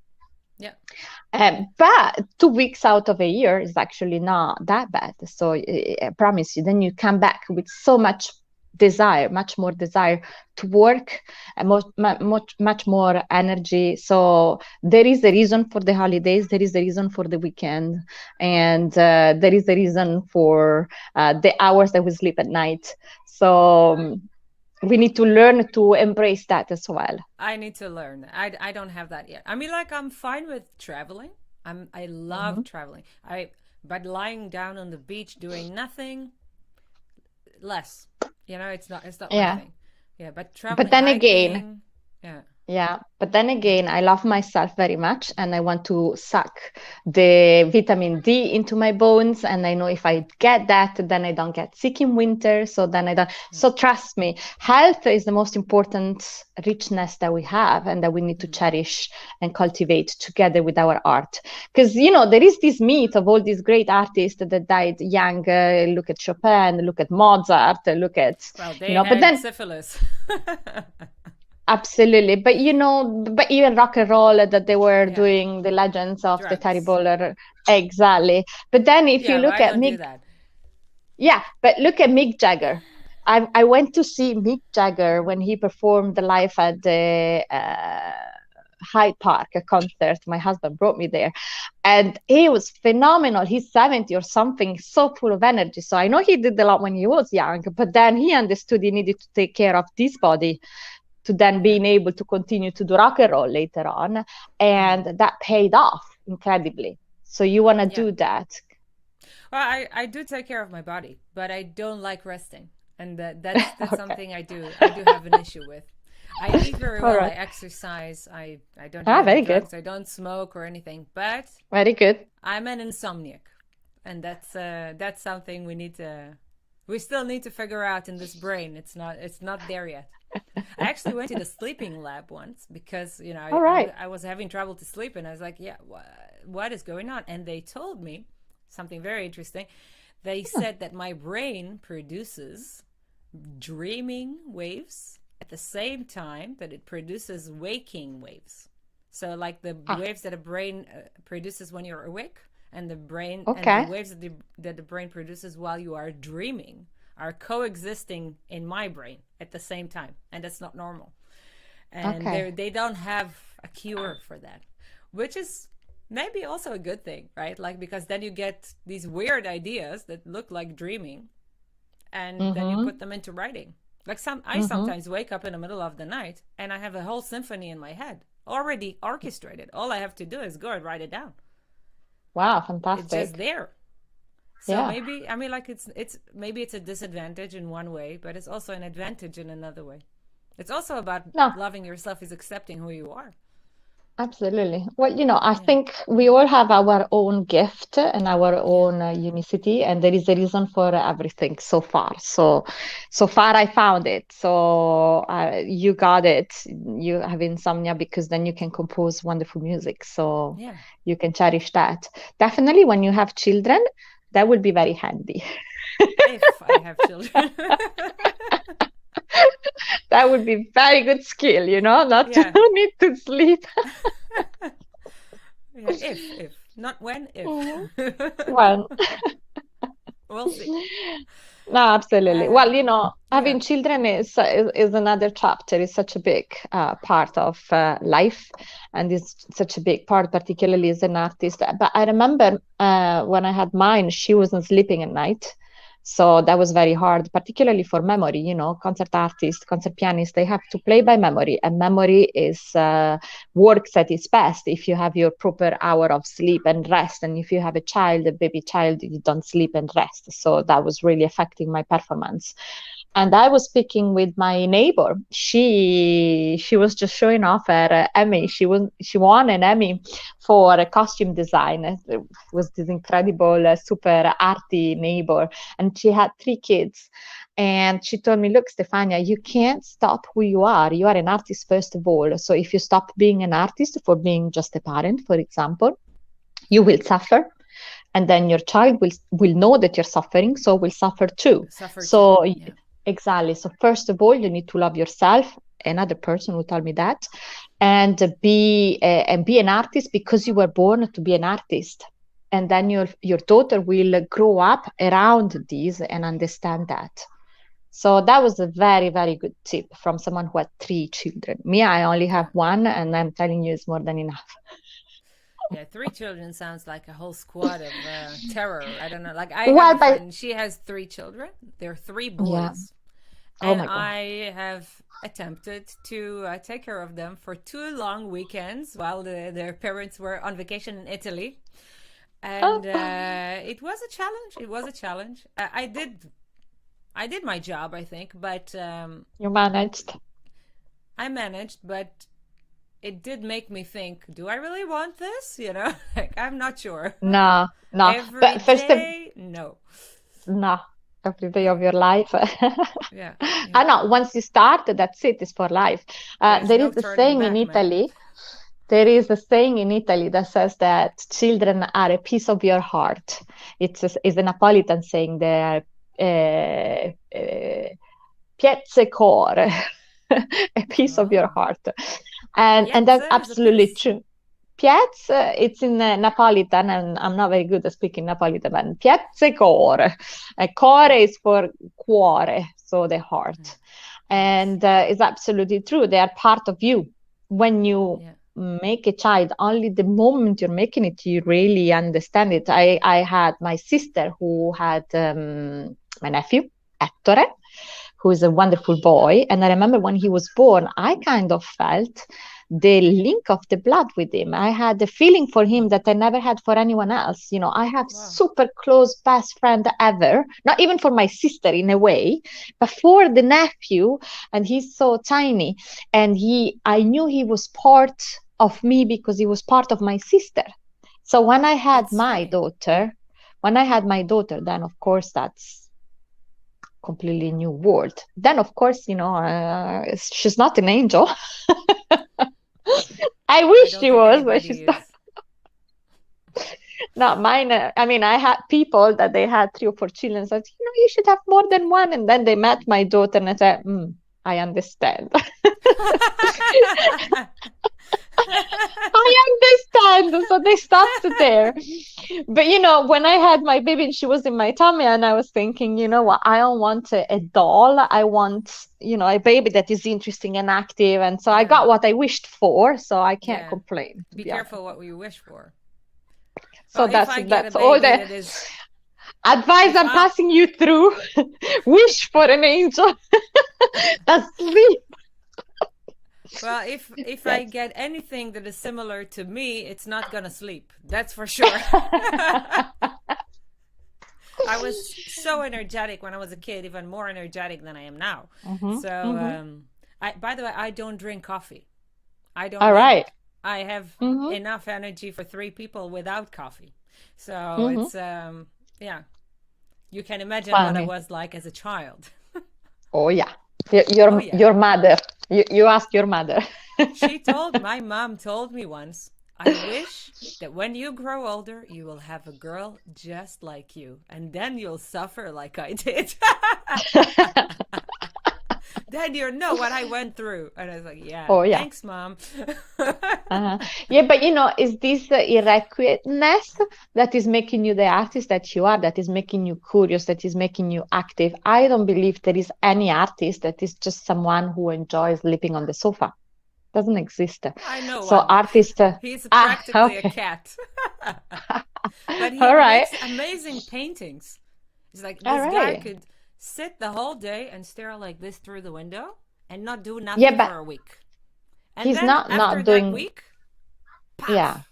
Speaker 1: Yeah.
Speaker 2: But 2 weeks out of a year is actually not that bad. So I promise you, then you come back with so much desire, much more desire to work, and much more energy. So there is a reason for the holidays, there is a reason for the weekend, and there is a reason for the hours that we sleep at night. So we need to learn to embrace that as well.
Speaker 1: I need to learn. I don't have that yet. I mean, like, I'm fine with traveling. I love
Speaker 2: Mhm.
Speaker 1: traveling. But lying down on the beach doing nothing, less. It's not my
Speaker 2: Yeah,
Speaker 1: thing. Yeah, but
Speaker 2: but
Speaker 1: traveling,
Speaker 2: then again,
Speaker 1: hiking, yeah.
Speaker 2: yeah, but then again, I love myself very much and I want to suck the vitamin D into my bones. And I know if I get that, then I don't get sick in winter. So then I don't.
Speaker 1: Yeah.
Speaker 2: So trust me, health is the most important richness that we have and that we need to
Speaker 1: Mhm.
Speaker 2: cherish and cultivate together with our art. Because, there is this myth of all these great artists that died young. Look at Chopin, look at Mozart, look at,
Speaker 1: Well, they
Speaker 2: but
Speaker 1: had
Speaker 2: then
Speaker 1: syphilis.
Speaker 2: absolutely. But but even rock and roll that they were
Speaker 1: Yeah,
Speaker 2: doing the legends of the
Speaker 1: drugs.
Speaker 2: terrible exactly. But then if you
Speaker 1: Yeah,
Speaker 2: look
Speaker 1: I
Speaker 2: at
Speaker 1: don't do
Speaker 2: Mick,
Speaker 1: that.
Speaker 2: yeah, but look at Mick Jagger. I went to see Mick Jagger when he performed live at the Hyde Park a concert. My husband brought me there, and he was phenomenal. He's 70 or something, so full of energy. So I know he did a lot when he was young, but then he understood he needed to take care of this body to then
Speaker 1: Yeah.
Speaker 2: being able to continue to do rock and roll later on.
Speaker 1: Mhm.
Speaker 2: And that paid off incredibly. So you want to
Speaker 1: Yeah.
Speaker 2: do that.
Speaker 1: Well, I do take care of my body, but I don't like resting, and that's
Speaker 2: Okay.
Speaker 1: something I do have an issue with. I eat very
Speaker 2: All
Speaker 1: well. I
Speaker 2: right.
Speaker 1: exercise. I don't do
Speaker 2: Ah,
Speaker 1: any
Speaker 2: very good.
Speaker 1: drugs. I don't smoke or anything. But
Speaker 2: Very good.
Speaker 1: I'm an insomniac, and that's something we still need to figure out in this brain. It's not there yet. I actually went to the sleeping lab once because
Speaker 2: All right.
Speaker 1: I was having trouble to sleep, and I was like, yeah, what is going on? And they told me something very interesting. They said that my brain produces dreaming waves at the same time that it produces waking waves. So, like the
Speaker 2: Ah,
Speaker 1: waves that a brain produces when you're awake, and the
Speaker 2: okay.
Speaker 1: waves that the brain produces while you are dreaming are coexisting in my brain at the same time, and that's not normal. And
Speaker 2: Okay.
Speaker 1: they don't have a cure for that, which is maybe also a good thing, right? Like, because then you get these weird ideas that look like dreaming, and then you
Speaker 2: Mm-hmm.
Speaker 1: put them into writing. Like I
Speaker 2: Mm-hmm.
Speaker 1: sometimes wake up in the middle of the night and I have a whole symphony in my head already orchestrated. All I have to do is go and write it down.
Speaker 2: Wow,
Speaker 1: It's just
Speaker 2: fantastic.
Speaker 1: there. So
Speaker 2: Yeah.
Speaker 1: maybe, I mean, like, it's maybe it's a disadvantage in one way, but it's also an advantage in another way. It's also about
Speaker 2: No,
Speaker 1: loving yourself, is accepting who you are.
Speaker 2: absolutely. Well, I
Speaker 1: Yeah,
Speaker 2: think we all have our own gift and our
Speaker 1: yeah,
Speaker 2: own unicity, and there is a reason for everything so far. So far I found it. So you got it. You have insomnia because then you can compose wonderful music. So
Speaker 1: yeah.
Speaker 2: you can cherish that. Definitely when you have children, that will be very handy.
Speaker 1: If I have children.
Speaker 2: That would be very good skill, not to
Speaker 1: Yeah,
Speaker 2: need to sleep.
Speaker 1: yeah. If not when, if.
Speaker 2: Mhm. Well,
Speaker 1: We'll see.
Speaker 2: no, absolutely. Well,
Speaker 1: Yeah,
Speaker 2: having children is another chapter. It's such a big part of life, and it's such a big part, particularly as an artist. But I remember when I had mine, she wasn't sleeping at night. So that was very hard, particularly for memory. Concert artists, concert pianists, they have to play by memory, and memory is works at its best if you have your proper hour of sleep and rest. And if you have a child, a baby child, you don't sleep and rest. So that was really affecting my performance. And I was speaking with my neighbor. She was just showing off her Emmy. She won an Emmy for a costume design. It was this incredible, super arty neighbor, and she had 3 kids. And she told me, "Look, Stefania, you can't stop who you are. You are an artist first of all. So if you stop being an artist for being just a parent, for example, you will suffer, and then your child will know that you're suffering, so will suffer too.
Speaker 1: suffer too.
Speaker 2: So
Speaker 1: Yeah.
Speaker 2: exactly. So first of all, you need to love yourself." Another person who told me that, and be an artist because you were born to be an artist, and then your daughter will grow up around this and understand that. So that was a very, very good tip from someone who had 3 children. Me, I only have
Speaker 1: Yeah.
Speaker 2: one, and I'm telling you, it's more than enough.
Speaker 1: Yeah, 3 children sounds like a whole squad of terror. I don't know. Like, I have
Speaker 2: Well,
Speaker 1: a
Speaker 2: but
Speaker 1: friend, she has 3 children. They're three
Speaker 2: yeah.
Speaker 1: boys.
Speaker 2: Oh
Speaker 1: And
Speaker 2: my God.
Speaker 1: I have attempted to take care of them for 2 long weekends while their parents were on vacation in Italy. And it was a challenge. It was a challenge. I did my job, I think, but
Speaker 2: You managed.
Speaker 1: I managed, but it did make me think, do I really want this? Like, I'm not sure.
Speaker 2: No, no.
Speaker 1: Every
Speaker 2: But first of
Speaker 1: day, no.
Speaker 2: no, every day
Speaker 1: No.
Speaker 2: of your life.
Speaker 1: Yeah, yeah.
Speaker 2: I know. Once you start, that's it. It's for life.
Speaker 1: There's
Speaker 2: There
Speaker 1: no
Speaker 2: is a
Speaker 1: turning
Speaker 2: saying in
Speaker 1: back, man.
Speaker 2: Italy. There is a saying in Italy that says that children are a piece of your heart. It's a Napolitan saying. They are piezze core, a piece of your
Speaker 1: Oh.
Speaker 2: heart, and that's
Speaker 1: Piazza is a
Speaker 2: absolutely
Speaker 1: piece.
Speaker 2: true. Piazze, it's in Napolitan, and I'm not very good at speaking Napolitan. And piezze core, core is for cuore, so the heart,
Speaker 1: Nice.
Speaker 2: and it's absolutely true. They are part of you. When you
Speaker 1: Yeah.
Speaker 2: make a child, only the moment you're making it, you really understand it. I had my sister who had my nephew, Ettore, who is a wonderful boy. And I remember when he was born, I kind of felt the link of the blood with him. I had a feeling for him that I never had for anyone else. I have
Speaker 1: Wow.
Speaker 2: super close best friend ever, not even for my sister in a way, but for the nephew. And he's so tiny. And I knew he was part of me because he was part of my sister. So
Speaker 1: That's funny.
Speaker 2: when I had my daughter, then of course that's completely new world. Then, of course, she's not an angel. I
Speaker 1: I
Speaker 2: wish
Speaker 1: don't
Speaker 2: she
Speaker 1: think
Speaker 2: was, but
Speaker 1: anybody
Speaker 2: she's not.
Speaker 1: is.
Speaker 2: Not mine. I mean, I had people that they had 3 or 4 children. Said, you should have more than one. And then they met my daughter, and I said, I understand. I understand. So they stopped there. But when I had my baby and she was in my tummy, and I was thinking, you know what, I don't want a doll. I want, a baby that is interesting and active. And so I
Speaker 1: Yeah.
Speaker 2: got what I wished for. So I can't
Speaker 1: Yeah.
Speaker 2: complain, to
Speaker 1: Be
Speaker 2: be honest.
Speaker 1: careful what we wish for.
Speaker 2: So
Speaker 1: If I get a
Speaker 2: that's all
Speaker 1: baby
Speaker 2: the
Speaker 1: that is,
Speaker 2: advice
Speaker 1: if
Speaker 2: I'm
Speaker 1: I,
Speaker 2: passing you through. Wish for an angel that sleep.
Speaker 1: well, if I
Speaker 2: Yes.
Speaker 1: get anything that is similar to me, it's not gonna sleep. That's for sure. I was so energetic when I was a kid, even more energetic than I am now.
Speaker 2: Mm-hmm,
Speaker 1: So,
Speaker 2: mm-hmm.
Speaker 1: by the way, I don't drink coffee. I don't
Speaker 2: All
Speaker 1: need
Speaker 2: right.
Speaker 1: it. I have
Speaker 2: Mm-hmm,
Speaker 1: enough energy for 3 people without coffee. So
Speaker 2: mm-hmm.
Speaker 1: it's yeah, you can imagine what I
Speaker 2: Funny.
Speaker 1: was like as a child.
Speaker 2: Oh yeah.
Speaker 1: Oh yeah.
Speaker 2: Your mother. You ask your mother.
Speaker 1: My mom told me once, I wish that when you grow older, you will have a girl just like you, and then you'll suffer like I did. Then you know what I went through. And I was like, yeah,
Speaker 2: Oh yeah.
Speaker 1: thanks, mom.
Speaker 2: Uh-huh. Yeah, but is this irrequietness that is making you the artist that you are, that is making you curious, that is making you active? I don't believe there is any artist that is just someone who enjoys sleeping on the sofa. Doesn't exist.
Speaker 1: I know
Speaker 2: So
Speaker 1: one.
Speaker 2: artist,
Speaker 1: He's practically a
Speaker 2: okay.
Speaker 1: cat. But he
Speaker 2: All right.
Speaker 1: makes amazing paintings. It's like
Speaker 2: All
Speaker 1: this guy
Speaker 2: right.
Speaker 1: could sit the whole day and stare like this through the window and not do
Speaker 2: Yeah,
Speaker 1: nothing
Speaker 2: but
Speaker 1: for a week. And
Speaker 2: he's
Speaker 1: then after
Speaker 2: not
Speaker 1: that
Speaker 2: doing,
Speaker 1: week,
Speaker 2: yeah.
Speaker 1: paf.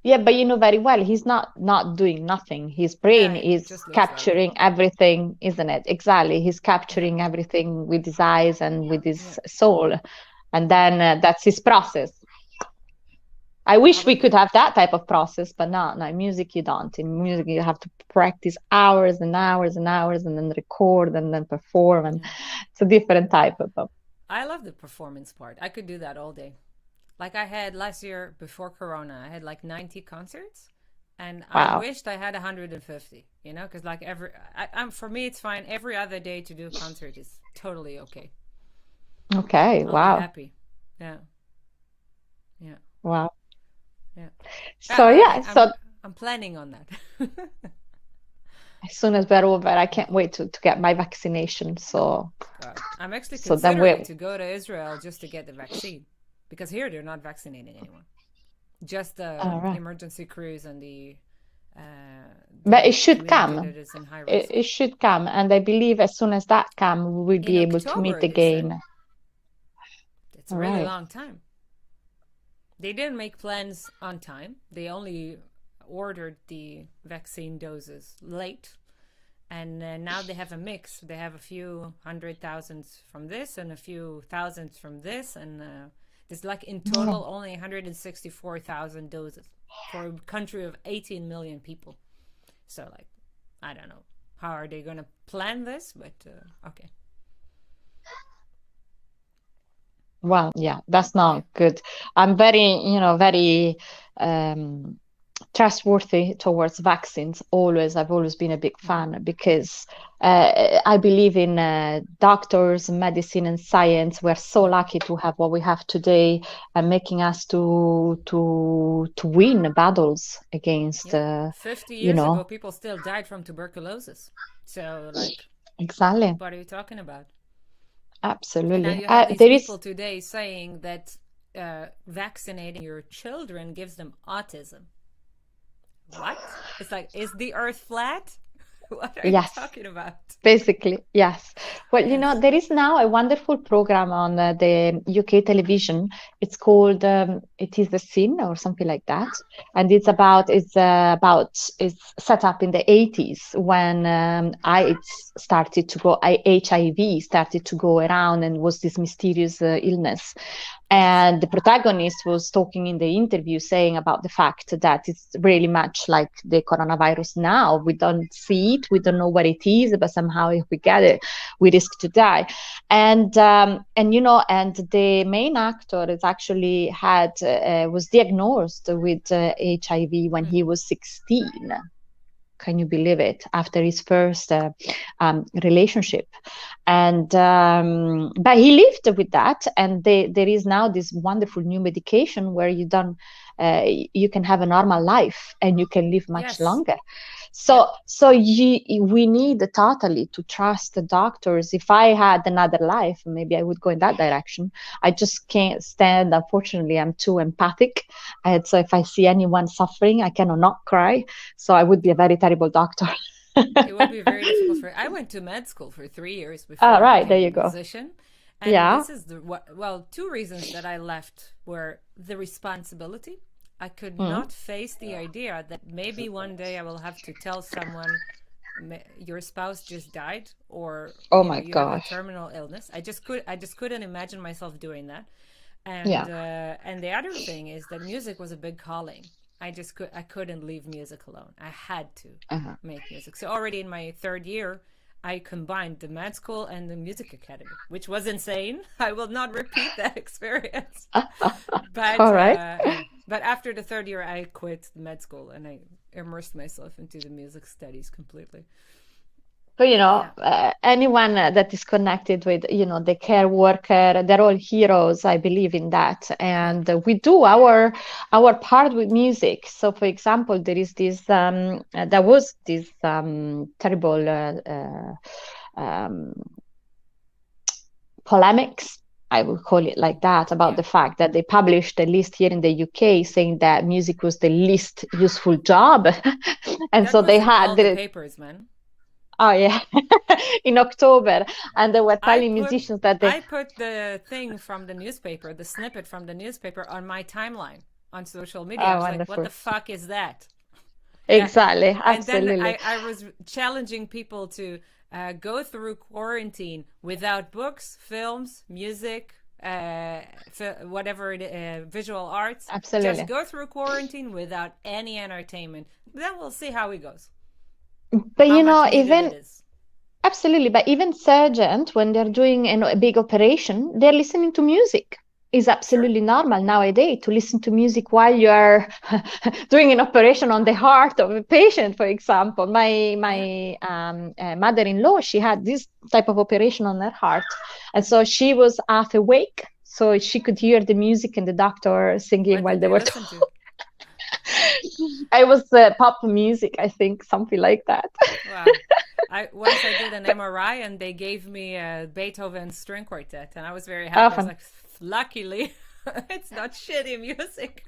Speaker 2: Yeah, but you know very well he's not doing nothing. His
Speaker 1: Yeah,
Speaker 2: brain
Speaker 1: it
Speaker 2: is
Speaker 1: just looks like it.
Speaker 2: capturing everything, isn't it? Exactly. He's
Speaker 1: Yeah,
Speaker 2: capturing everything with his eyes and with
Speaker 1: yeah,
Speaker 2: his soul. And
Speaker 1: yeah.
Speaker 2: then that's his process. I wish we could
Speaker 1: Probably.
Speaker 2: have that type of process, but no, in music you don't. In music you have to practice hours and hours and hours and then record and then perform, and
Speaker 1: Yeah.
Speaker 2: it's a different type of.
Speaker 1: I love the performance part. I could do that all day. Like I had last year before Corona, I had like 90 concerts, and I
Speaker 2: Wow.
Speaker 1: wished I had 150. You know, because like for me, it's fine. Every other day to do a concert is totally okay.
Speaker 2: Okay.
Speaker 1: I'll be
Speaker 2: Wow.
Speaker 1: happy. Yeah, yeah,
Speaker 2: Wow.
Speaker 1: yeah.
Speaker 2: So yeah,
Speaker 1: I'm
Speaker 2: so
Speaker 1: I'm planning on that.
Speaker 2: as soon as we're over, I can't wait to get my vaccination.
Speaker 1: I'm actually
Speaker 2: So then
Speaker 1: considering
Speaker 2: we
Speaker 1: to go to Israel just to get the vaccine, because here they're not vaccinating anyone. Just the
Speaker 2: all right.
Speaker 1: emergency crews and uh,
Speaker 2: But it
Speaker 1: the
Speaker 2: should
Speaker 1: community
Speaker 2: come.
Speaker 1: that is in high
Speaker 2: It
Speaker 1: risk.
Speaker 2: should come, and I believe as soon as that come, we will
Speaker 1: In
Speaker 2: be able to
Speaker 1: October,
Speaker 2: meet
Speaker 1: they said.
Speaker 2: again.
Speaker 1: It's a
Speaker 2: All
Speaker 1: really
Speaker 2: right.
Speaker 1: long time. They didn't make plans on time. They only ordered the vaccine doses late. And now they have a mix. They have a few 100,000 from this and a few thousands from this. And there's like in total only 164,000 doses for a country of 18 million people. So, like, I don't know. How are they going to plan this? But okay.
Speaker 2: Well, yeah, that's
Speaker 1: Yeah.
Speaker 2: not good. I'm very um, trustworthy towards vaccines. I've always been a big
Speaker 1: Mm-hmm.
Speaker 2: fan because I believe in doctors, medicine, and science. We're so
Speaker 1: Yeah.
Speaker 2: lucky to have what we have today, and making us to win battles against,
Speaker 1: Yeah. 50
Speaker 2: you
Speaker 1: years ago,
Speaker 2: know,
Speaker 1: people still died from tuberculosis. So, like,
Speaker 2: exactly,
Speaker 1: what are you talking about? And now
Speaker 2: absolutely.
Speaker 1: you have these
Speaker 2: There is.
Speaker 1: people today saying that vaccinating your children gives them autism. What? It's like, is the earth flat? What are you
Speaker 2: Yes.
Speaker 1: talking about?
Speaker 2: Basically, yes. Well,
Speaker 1: Yes.
Speaker 2: there is now a wonderful program on the UK television. It's called "It Is the Sin" or something like that, and it's set up in the 80s when HIV started to go around and was this mysterious illness.
Speaker 1: Yes.
Speaker 2: And the protagonist was talking in the interview saying about the fact that it's really much like the coronavirus now. We don't see it, we don't know what it is, but somehow if we get it, we risk to die. And the main actor is actually was diagnosed with HIV when he was 16. Can you believe it? After his first relationship, and but he lived with that, and there is now this wonderful new medication where you can have a normal life and you can live much
Speaker 1: Yes.
Speaker 2: longer. We need totally to trust the doctors. If I had another life, maybe I would go in that direction. I just can't stand, unfortunately, I'm too empathic. And so if I see anyone suffering, I cannot not cry. So I would be a very terrible doctor.
Speaker 1: It would be very difficult for. I went to med school for 3 years before I
Speaker 2: Right, there
Speaker 1: became
Speaker 2: you
Speaker 1: a
Speaker 2: go.
Speaker 1: musician. And
Speaker 2: Yeah.
Speaker 1: this is two reasons that I left were the responsibility. I could
Speaker 2: Mm.
Speaker 1: not face the idea that maybe one day I will have to tell someone your spouse just died, or
Speaker 2: Oh
Speaker 1: you know,
Speaker 2: my
Speaker 1: you have a
Speaker 2: gosh.
Speaker 1: terminal illness. I just couldn't imagine myself doing that.
Speaker 2: Yeah.
Speaker 1: And the other thing is that music was a big calling. I couldn't leave music alone. I had to
Speaker 2: Uh-huh.
Speaker 1: make music. So already in my third year, I combined the med school and the music academy, which was insane. I will not repeat that experience. But
Speaker 2: All right.
Speaker 1: but after the third year, I quit med school and I immersed myself into the music studies completely.
Speaker 2: But anyone that is connected with, the care worker, they're all heroes. I believe in that, and we do our part with music. So, for example, there is this there was this terrible polemics, I would call it like that, about the fact that they published a list here in the UK saying that music was the least useful job, and
Speaker 1: that
Speaker 2: so
Speaker 1: was
Speaker 2: they
Speaker 1: in
Speaker 2: had
Speaker 1: all the papers, man.
Speaker 2: Oh yeah, in October, and they were telling musicians that
Speaker 1: I put the thing from the newspaper, the snippet from the newspaper, on my timeline on social media. I was like, "What the fuck is that?"
Speaker 2: Exactly,
Speaker 1: yeah.
Speaker 2: absolutely.
Speaker 1: And then I was challenging people to go through quarantine without books, films, music, whatever, visual arts.
Speaker 2: Absolutely.
Speaker 1: Just go through quarantine without any entertainment. Then we'll see how it goes.
Speaker 2: But even absolutely, but even surgeons, when they're doing a big operation, they're listening to music. It's absolutely normal nowadays to listen to music while you are doing an operation on the heart of a patient, for example. My mother-in-law, she had this type of operation on her heart, and so she was half awake, so she could hear the music and the doctor singing while they were talking. It was pop music, I think, something like that.
Speaker 1: Wow. Once I did an MRI and they gave me a Beethoven string quartet, and I was very happy. I was like, luckily, it's not shitty music.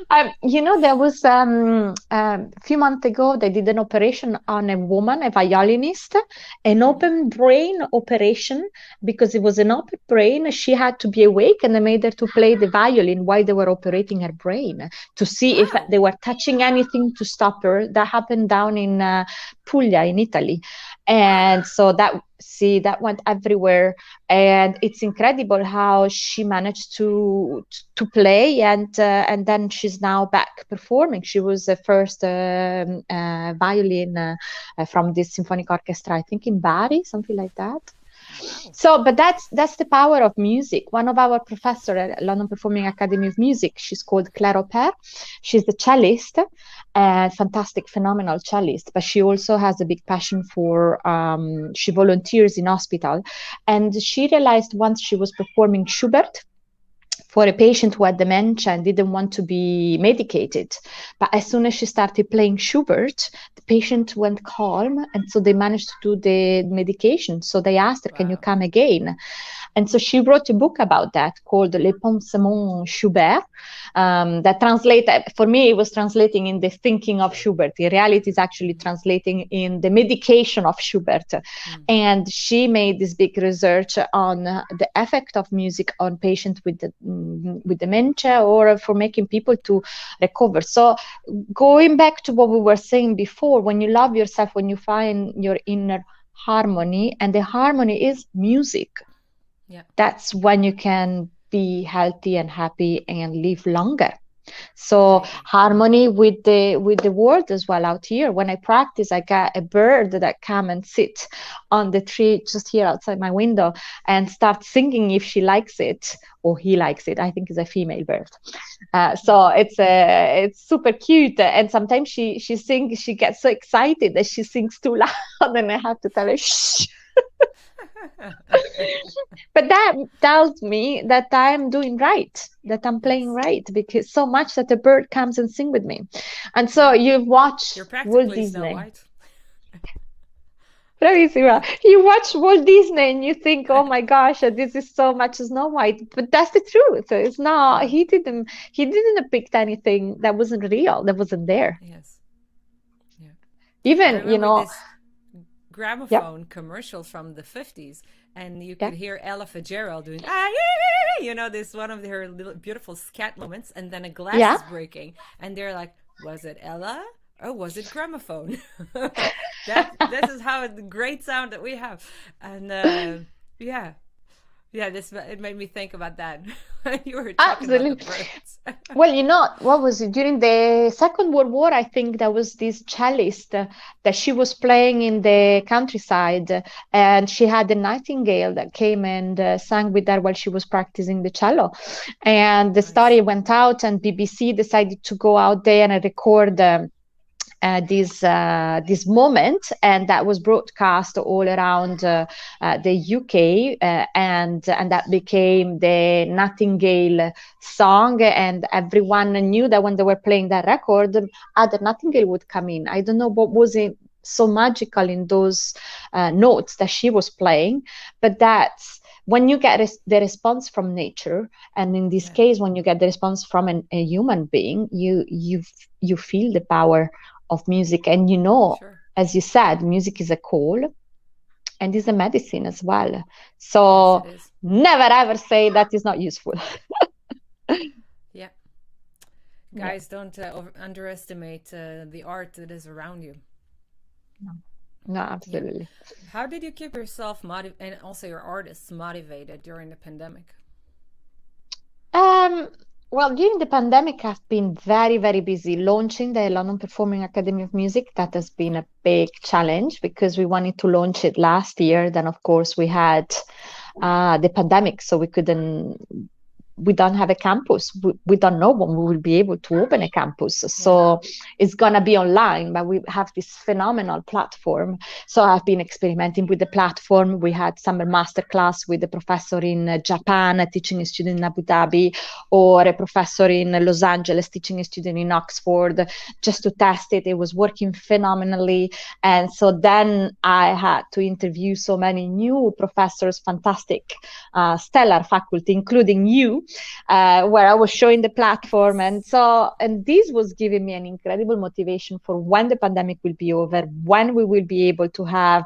Speaker 2: There was a few months ago, they did an operation on a woman, a violinist, an open brain operation, because it was an open brain. She had to be awake, and they made her to play the violin while they were operating her brain to see if they were touching anything to stop her. That happened down in Puglia in Italy. And so that went everywhere, and it's incredible how she managed to play, and then she's now back performing. She was the first violin from this symphonic orchestra, I think in Bari, something like that. So, but that's the power of music. One of our professors at London Performing Academy of Music, she's called Claire Aubert. She's the cellist, fantastic, phenomenal cellist. But she also has a big passion for. She volunteers in hospital, and she realized once she was performing Schubert for a patient who had dementia and didn't want to be medicated. But as soon as she started playing Schubert, the patient went calm, and so they managed to do the medication. So they asked her, "Can you come again?" And so she wrote a book about that called Les Pensements Schubert. That translated, for me, it was translating in the thinking of Schubert. In reality, it's actually translating in the medication of Schubert. And she made this big research on the effect of music on patients with dementia, or for making people to recover. So going back to what we were saying before, when you love yourself, when you find your inner harmony, and the harmony is music, that's when you can be healthy and happy and live longer. So harmony with the world as well. Out here, when I practice, I got a bird that come and sit on the tree just here outside my window and start singing if she likes it or he likes it. I think it's a female bird. So it's super cute. And sometimes she sings, she gets so excited that she sings too loud, and I have to tell her shh. But that tells me that I'm doing right, that I'm playing right, because so much that a bird comes and sing with me. And so you've watched
Speaker 1: You're
Speaker 2: Walt
Speaker 1: practically Snow
Speaker 2: Disney.
Speaker 1: White.
Speaker 2: Crazy, right? You watch Walt Disney and you think, oh my gosh, this is so much Snow White. But that's the truth. It's not,
Speaker 1: Yeah.
Speaker 2: he didn't depict anything that wasn't real, that wasn't there.
Speaker 1: Yes. Yeah. I
Speaker 2: Even,
Speaker 1: remember this
Speaker 2: yeah,
Speaker 1: gramophone commercial from the 50s, and you
Speaker 2: yeah,
Speaker 1: could hear Ella Fitzgerald doing this one of her little beautiful scat moments, and then a glass
Speaker 2: yeah.
Speaker 1: is breaking, and they're like, was it Ella or was it gramophone? This is how the great sound that we have. And yeah, it made me think about that when you were talking about the
Speaker 2: Absolutely.
Speaker 1: birds.
Speaker 2: Well, what was it? During the Second World War, I think there was this cellist that she was playing in the countryside, and she had a nightingale that came and sang with her while she was practicing the cello. And the
Speaker 1: Nice.
Speaker 2: story went out, and BBC decided to go out there and record this moment, and that was broadcast all around the UK, and that became the Nightingale song, and everyone knew that when they were playing that record, other Nightingale would come in. I don't know what was it so magical in those notes that she was playing, but that's when you get the response from nature, and in this case, when you get the response from a human being, you feel the power of music. And
Speaker 1: Sure.
Speaker 2: as you said, music is a call and is a medicine as well.
Speaker 1: Yes, it
Speaker 2: So
Speaker 1: is.
Speaker 2: never ever say that is not useful.
Speaker 1: Yeah.
Speaker 2: Yeah.
Speaker 1: Guys, don't underestimate the art that is around you.
Speaker 2: No,
Speaker 1: Yeah.
Speaker 2: absolutely.
Speaker 1: How did you keep yourself motivated and also your artists motivated during the pandemic?
Speaker 2: Um, well, during the pandemic, I've been very, very busy launching the London Performing Academy of Music. That has been a big challenge because we wanted to launch it last year. Then, of course, we had the pandemic, so we don't have a campus. We don't know when we will be able to open a campus. So it's going to be online, but we have this phenomenal platform. So I've been experimenting with the platform. We had summer masterclass with a professor in Japan teaching a student in Abu Dhabi, or a professor in Los Angeles teaching a student in Oxford, just to test it. It was working phenomenally. And so then I had to interview so many new professors, fantastic, stellar faculty, including you, where I was showing the platform. And this was giving me an incredible motivation for when the pandemic will be over, when we will be able to have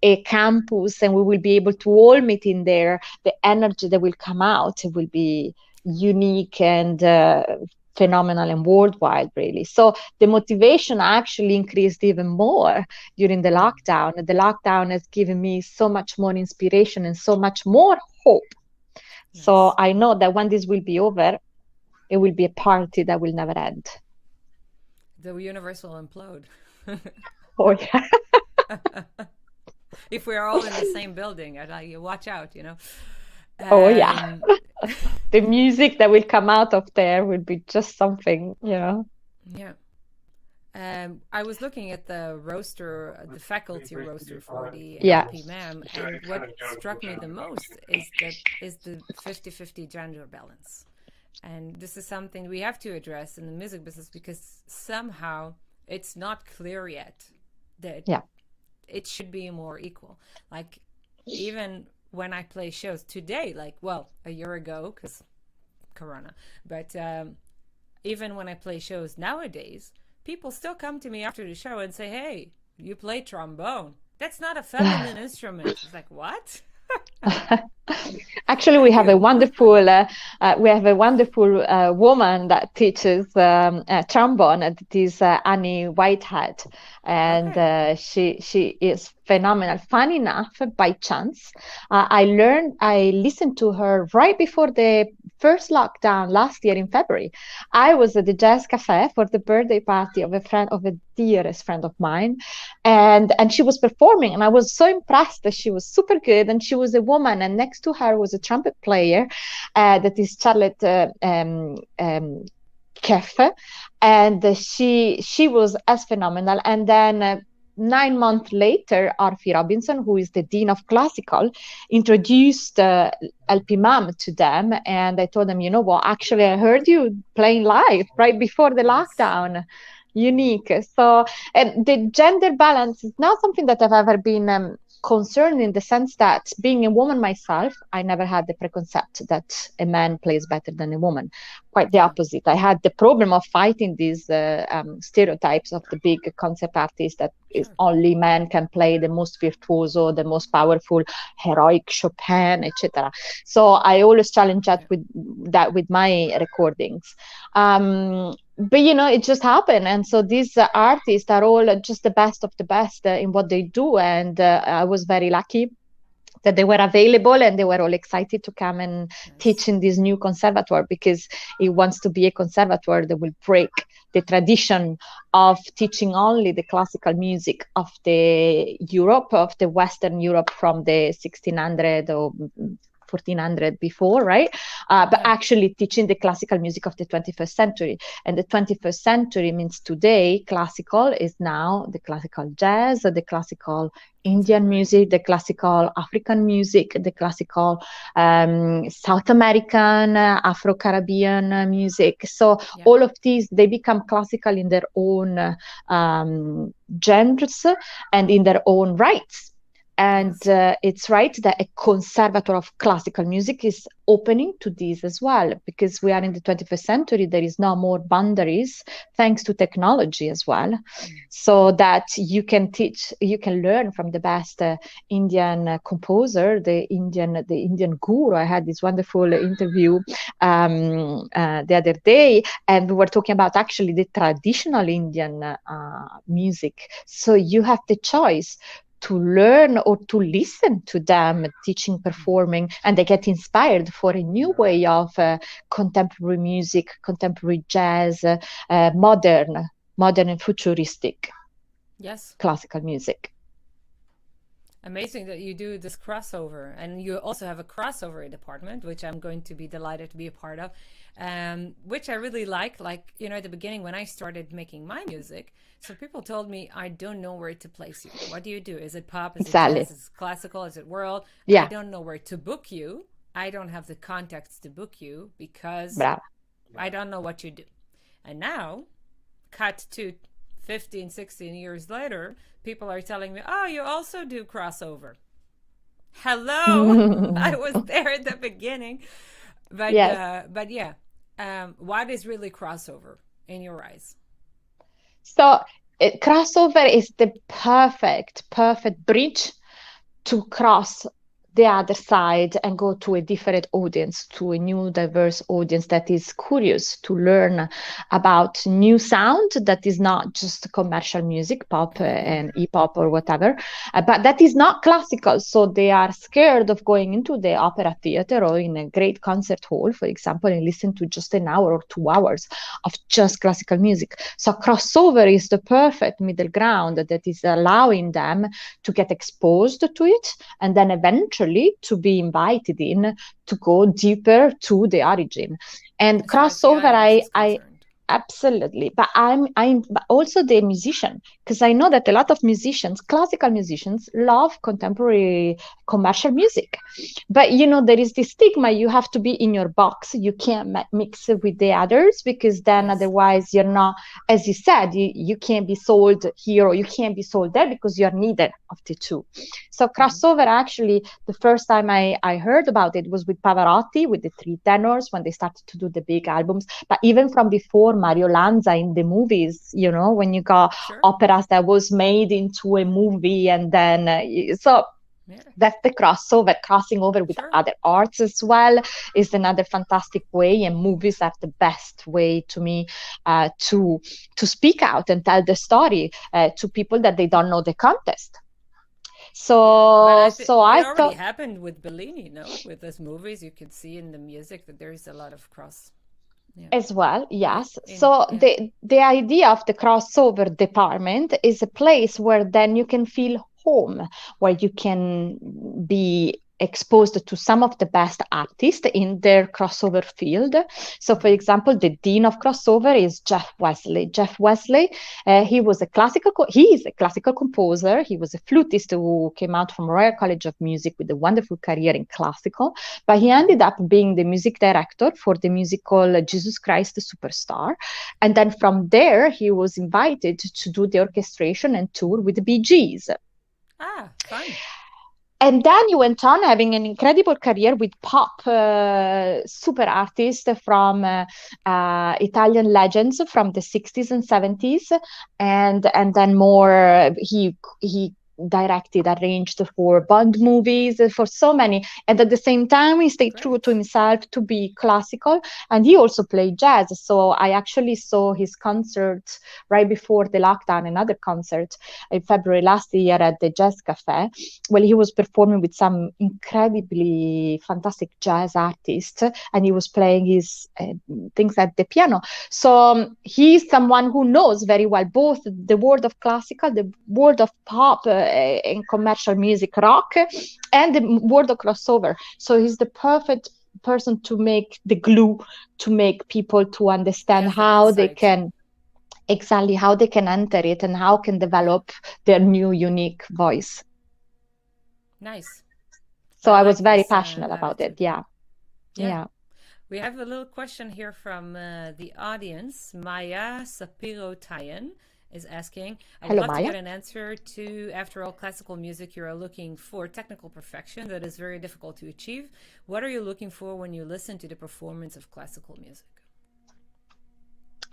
Speaker 2: a campus and we will be able to all meet in there. The energy that will come out, it will be unique and phenomenal and worldwide, really. So the motivation actually increased even more during the lockdown. The lockdown has given me so much more inspiration and so much more hope.
Speaker 1: Nice.
Speaker 2: So I know that when this will be over, it will be a party that will never end.
Speaker 1: The universe will implode.
Speaker 2: Oh, yeah.
Speaker 1: If we're all in the same building, I'd like you watch out,
Speaker 2: Oh, yeah. The music that will come out of there will be just something,
Speaker 1: Yeah. I was looking at the roster, the faculty roster for the LPMAM, and what struck me the most is the 50-50 gender balance. And this is something we have to address in the music business because somehow it's not clear yet that it should be more equal. Like, even when I play shows today, a year ago, because Corona, but even when I play shows nowadays, people still come to me after the show and say, hey, you play trombone. That's not a feminine instrument. It's like, what?
Speaker 2: Actually, we have a wonderful woman that teaches trombone. It is Annie Whitehead, and she is phenomenal. Funny enough, by chance, I listened to her right before the first lockdown last year in February. I was at the Jazz Cafe for the birthday party of a dearest friend of mine, and she was performing, and I was so impressed that she was super good, and she was a woman, and next to her was a trumpet player that is Charlotte Keffe, and she was as phenomenal. And then 9 months later, Arfi Robinson, who is the Dean of Classical, introduced LPMAM to them. And I told them, you know what, actually, I heard you playing live right before the lockdown. Unique. So, and the gender balance is not something that I've ever been concerned, in the sense that, being a woman myself, I never had the preconcept that a man plays better than a woman. Quite the opposite. I had the problem of fighting these stereotypes of the big concept artists that is only men can play the most virtuoso, the most powerful, heroic Chopin, etc. So I always challenge that with my recordings. But it just happened, and so these artists are all just the best of the best in what they do, and I was very lucky that they were available, and they were all excited to come and teach in this new conservatoire, because it wants to be a conservatoire that will break the tradition of teaching only the classical music of the Western Europe from the 1600 or 1400 before, right? But actually teaching the classical music of the 21st century. And the 21st century means today, classical is now the classical jazz, the classical Indian music, the classical African music, the classical South American, Afro-Caribbean music. So all of these, they become classical in their own genres and in their own rights. And it's right that a conservatoire of classical music is opening to this as well, because we are in the 21st century. There is no more boundaries, thanks to technology as well, so that you can learn from the best Indian composer, the Indian guru. I had this wonderful interview the other day, and we were talking about actually the traditional Indian music. So you have the choice to learn or to listen to them teaching, performing, and they get inspired for a new way of contemporary music, contemporary jazz, modern and futuristic classical music.
Speaker 1: Amazing that you do this crossover, and you also have a crossover department, which I'm going to be delighted to be a part of, which I really like. Like, at the beginning when I started making my music, so people told me, I don't know where to place you. What do you do? Is it pop? Is it jazz? Is it classical? Is it world? I don't know where to book you. I don't have the contacts to book you because I don't know what you do. And now, cut to 15, 16 years later, people are telling me, oh, you also do crossover. Hello. I was there at the beginning. But what is really crossover in your eyes?
Speaker 2: So crossover is the perfect bridge to cross the other side and go to a different audience, to a new diverse audience that is curious to learn about new sound that is not just commercial music, pop and hip-hop or whatever, but that is not classical. So they are scared of going into the opera theater or in a great concert hall, for example, and listen to just an hour or 2 hours of just classical music. So crossover is the perfect middle ground that is allowing them to get exposed to it, and then eventually to be invited in to go deeper to the origin. And crossover, I absolutely, but I'm but also the musician, because I know that a lot of musicians, classical musicians, love contemporary commercial music, but there is this stigma. You have to be in your box. You can't mix it with the others, because then otherwise you're not, as you said, you can't be sold here or you can't be sold there, because you're neither of the two. So crossover, actually, the first time I heard about it was with Pavarotti, with the three tenors, when they started to do the big albums. But even from before, Mario Lanza in the movies, when you got operas that was made into a movie, and then that's the crossover. Crossing over with other arts as well is another fantastic way, and movies are the best way to me to speak out and tell the story to people that they don't know the context. So
Speaker 1: it already happened with Bellini, no? With those movies, you could see in the music that there is a lot of cross.
Speaker 2: As well, yes. The idea of the crossover department is a place where then you can feel home, where you can be exposed to some of the best artists in their crossover field. So, for example, the dean of crossover is Jeff Wesley. Jeff Wesley, he is a classical composer. He was a flutist who came out from Royal College of Music with a wonderful career in classical, but he ended up being the music director for the musical Jesus Christ Superstar. And then from there, he was invited to do the orchestration and tour with the Bee Gees.
Speaker 1: Ah, fun.
Speaker 2: And then he went on having an incredible career with pop super artists from Italian legends from the 60s and 70s. And then more, he directed, arranged for Bond movies, for so many. And at the same time, he stayed true to himself to be classical. And he also played jazz. So I actually saw his concert right before the lockdown, another concert in February last year at the Jazz Cafe, where he was performing with some incredibly fantastic jazz artists. And he was playing his things at the piano. So he's someone who knows very well both the world of classical, the world of pop, in commercial music, rock, and the world of crossover. So he's the perfect person to make the glue, to make people to understand how they can enter it and how can develop their new unique voice.
Speaker 1: Nice.
Speaker 2: So I was very passionate about it. Yeah.
Speaker 1: We have a little question here from the audience. Maya Sapiro-Tayan is asking, I'd love to get an answer to, after all classical music, you are looking for technical perfection that is very difficult to achieve. What are you looking for when you listen to the performance of classical music?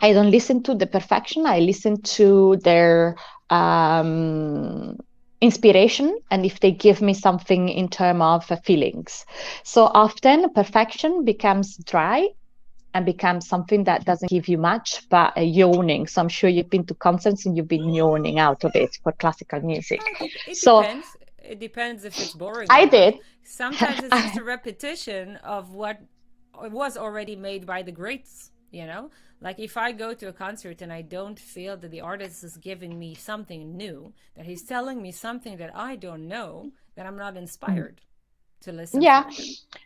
Speaker 2: I don't listen to the perfection. I listen to their inspiration, and if they give me something in terms of feelings. So often perfection becomes dry and becomes something that doesn't give you much, but a yawning. So I'm sure you've been to concerts and you've been yawning out of it for classical music.
Speaker 1: Depends. It depends if it's boring.
Speaker 2: I did.
Speaker 1: Sometimes it's just a repetition of what was already made by the greats, you know? Like if I go to a concert and I don't feel that the artist is giving me something new, that he's telling me something that I don't know, then I'm not inspired to listen.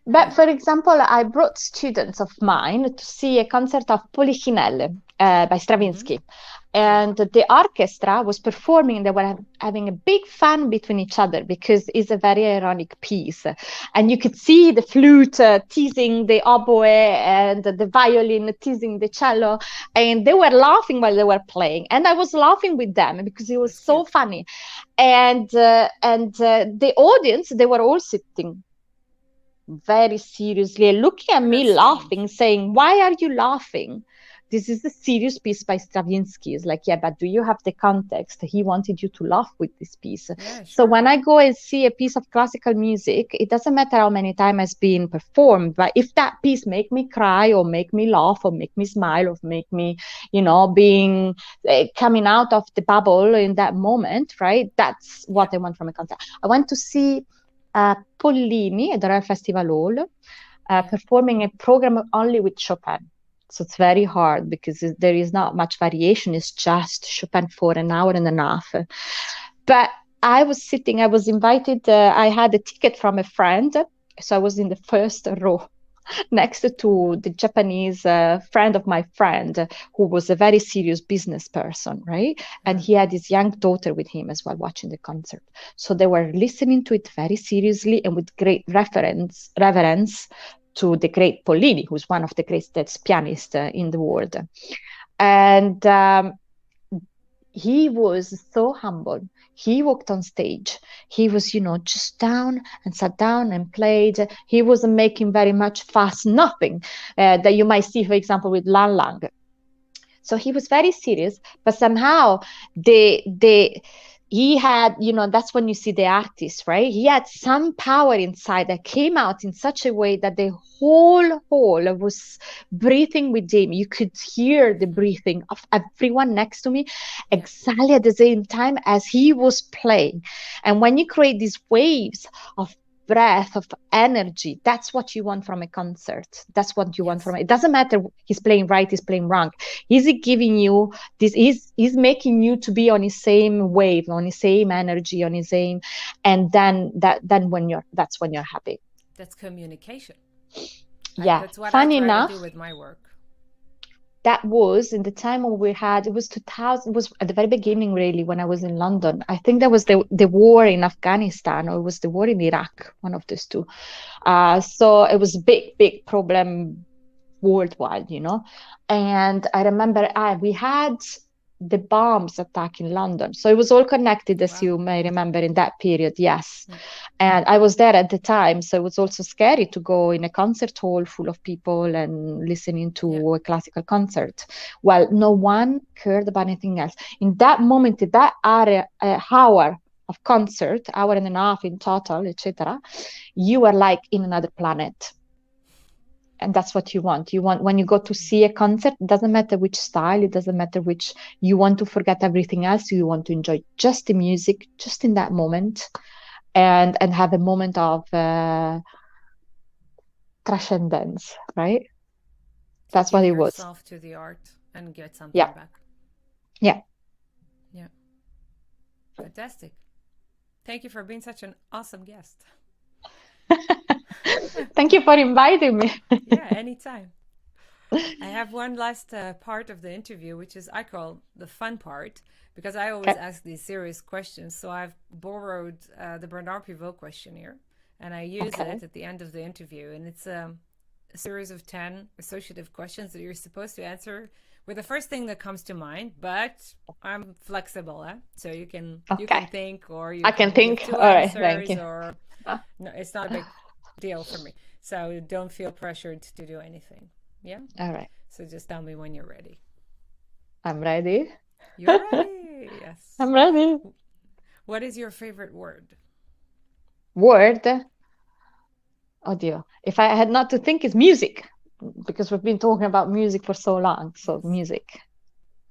Speaker 2: But for example, I brought students of mine to see a concert of Polichinelle by Stravinsky. And the orchestra was performing. They were having a big fun between each other because it's a very ironic piece. And you could see the flute teasing the oboe and the violin teasing the cello. And they were laughing while they were playing. And I was laughing with them because it was so funny. And the audience, they were all sitting very seriously and looking at me laughing, saying, why are you laughing? This is a serious piece by Stravinsky. It's like, yeah, but do you have the context? He wanted you to laugh with this piece. So when I go and see a piece of classical music, it doesn't matter how many times it's been performed, but if that piece make me cry or make me laugh or make me smile or make me, being coming out of the bubble in that moment, right? That's what I want from a concert. I went to see Pollini at the Royal Festival Hall performing a program only with Chopin. So it's very hard because there is not much variation. It's just Chopin for an hour and a half. But I was invited, I had a ticket from a friend. So I was in the first row next to the Japanese friend of my friend, who was a very serious business person, right? And he had his young daughter with him as well, watching the concert. So they were listening to it very seriously and with great reverence to the great Pollini, who's one of the greatest pianists in the world. And he was so humble. He walked on stage. He was, just down and sat down and played. He wasn't making very much fuss, nothing that you might see, for example, with Lang Lang. So he was very serious, but somehow he had, that's when you see the artist, right? He had some power inside that came out in such a way that the whole hall was breathing with him. You could hear the breathing of everyone next to me exactly at the same time as he was playing. And when you create these waves of breath of energy. That's what you want from a concert. That's what you want
Speaker 1: Yes.
Speaker 2: from it. It doesn't matter he's playing right, he's playing wrong. Is he giving you this? Is making you to be on his same wave, on his same energy, on his same, and then that's when you're happy.
Speaker 1: That's communication.
Speaker 2: Yeah.
Speaker 1: That's what I
Speaker 2: Funny
Speaker 1: try to do
Speaker 2: enough,
Speaker 1: with my work.
Speaker 2: that was in the time when we had, it was 2000, it was at the very beginning, really, when I was in London. I think that was the war in Afghanistan, or it was the war in Iraq, one of those two. So it was a big problem worldwide, And I remember we had the bombs attack in London. So it was all connected, as
Speaker 1: Wow.
Speaker 2: you may remember, in that period, yes.
Speaker 1: Yeah.
Speaker 2: And I was there at the time, so it was also scary to go in a concert hall full of people and listening
Speaker 1: Yeah.
Speaker 2: to a classical concert. Well, no one cared about anything else. In that moment, in that hour of concert, hour and a half in total, etc., you were like in another planet. And that's what you want. You want, when you go to see a concert, it doesn't matter which style, it doesn't matter which, you want to forget everything else. You want to enjoy just the music, just in that moment, and have a moment of transcendence, right?
Speaker 1: To
Speaker 2: That's what
Speaker 1: give
Speaker 2: it was.
Speaker 1: yourself to the art and get something
Speaker 2: Yeah.
Speaker 1: back.
Speaker 2: Yeah.
Speaker 1: Yeah. Fantastic. Thank you for being such an awesome guest.
Speaker 2: Thank you for inviting me.
Speaker 1: Yeah, anytime. I have one last part of the interview, which is I call the fun part, because I always
Speaker 2: Okay.
Speaker 1: ask these serious questions. So I've borrowed the Bernard Pivot questionnaire, and I use
Speaker 2: Okay.
Speaker 1: it at the end of the interview. And it's a series of 10 associative questions that you're supposed to answer with the first thing that comes to mind, but I'm flexible, so you can
Speaker 2: Okay.
Speaker 1: think, or you
Speaker 2: I can
Speaker 1: can give
Speaker 2: think.
Speaker 1: two
Speaker 2: All right. Thank
Speaker 1: answers,
Speaker 2: you.
Speaker 1: or no, it's not a big deal for me. So don't feel pressured to do anything. Yeah.
Speaker 2: All right.
Speaker 1: So just tell me when you're ready.
Speaker 2: I'm ready.
Speaker 1: You're ready. Yes.
Speaker 2: I'm ready.
Speaker 1: What is your favorite word?
Speaker 2: Word. Oh dear. If I had not to think, it's music, because we've been talking about music for so long. So
Speaker 1: Yes.
Speaker 2: music.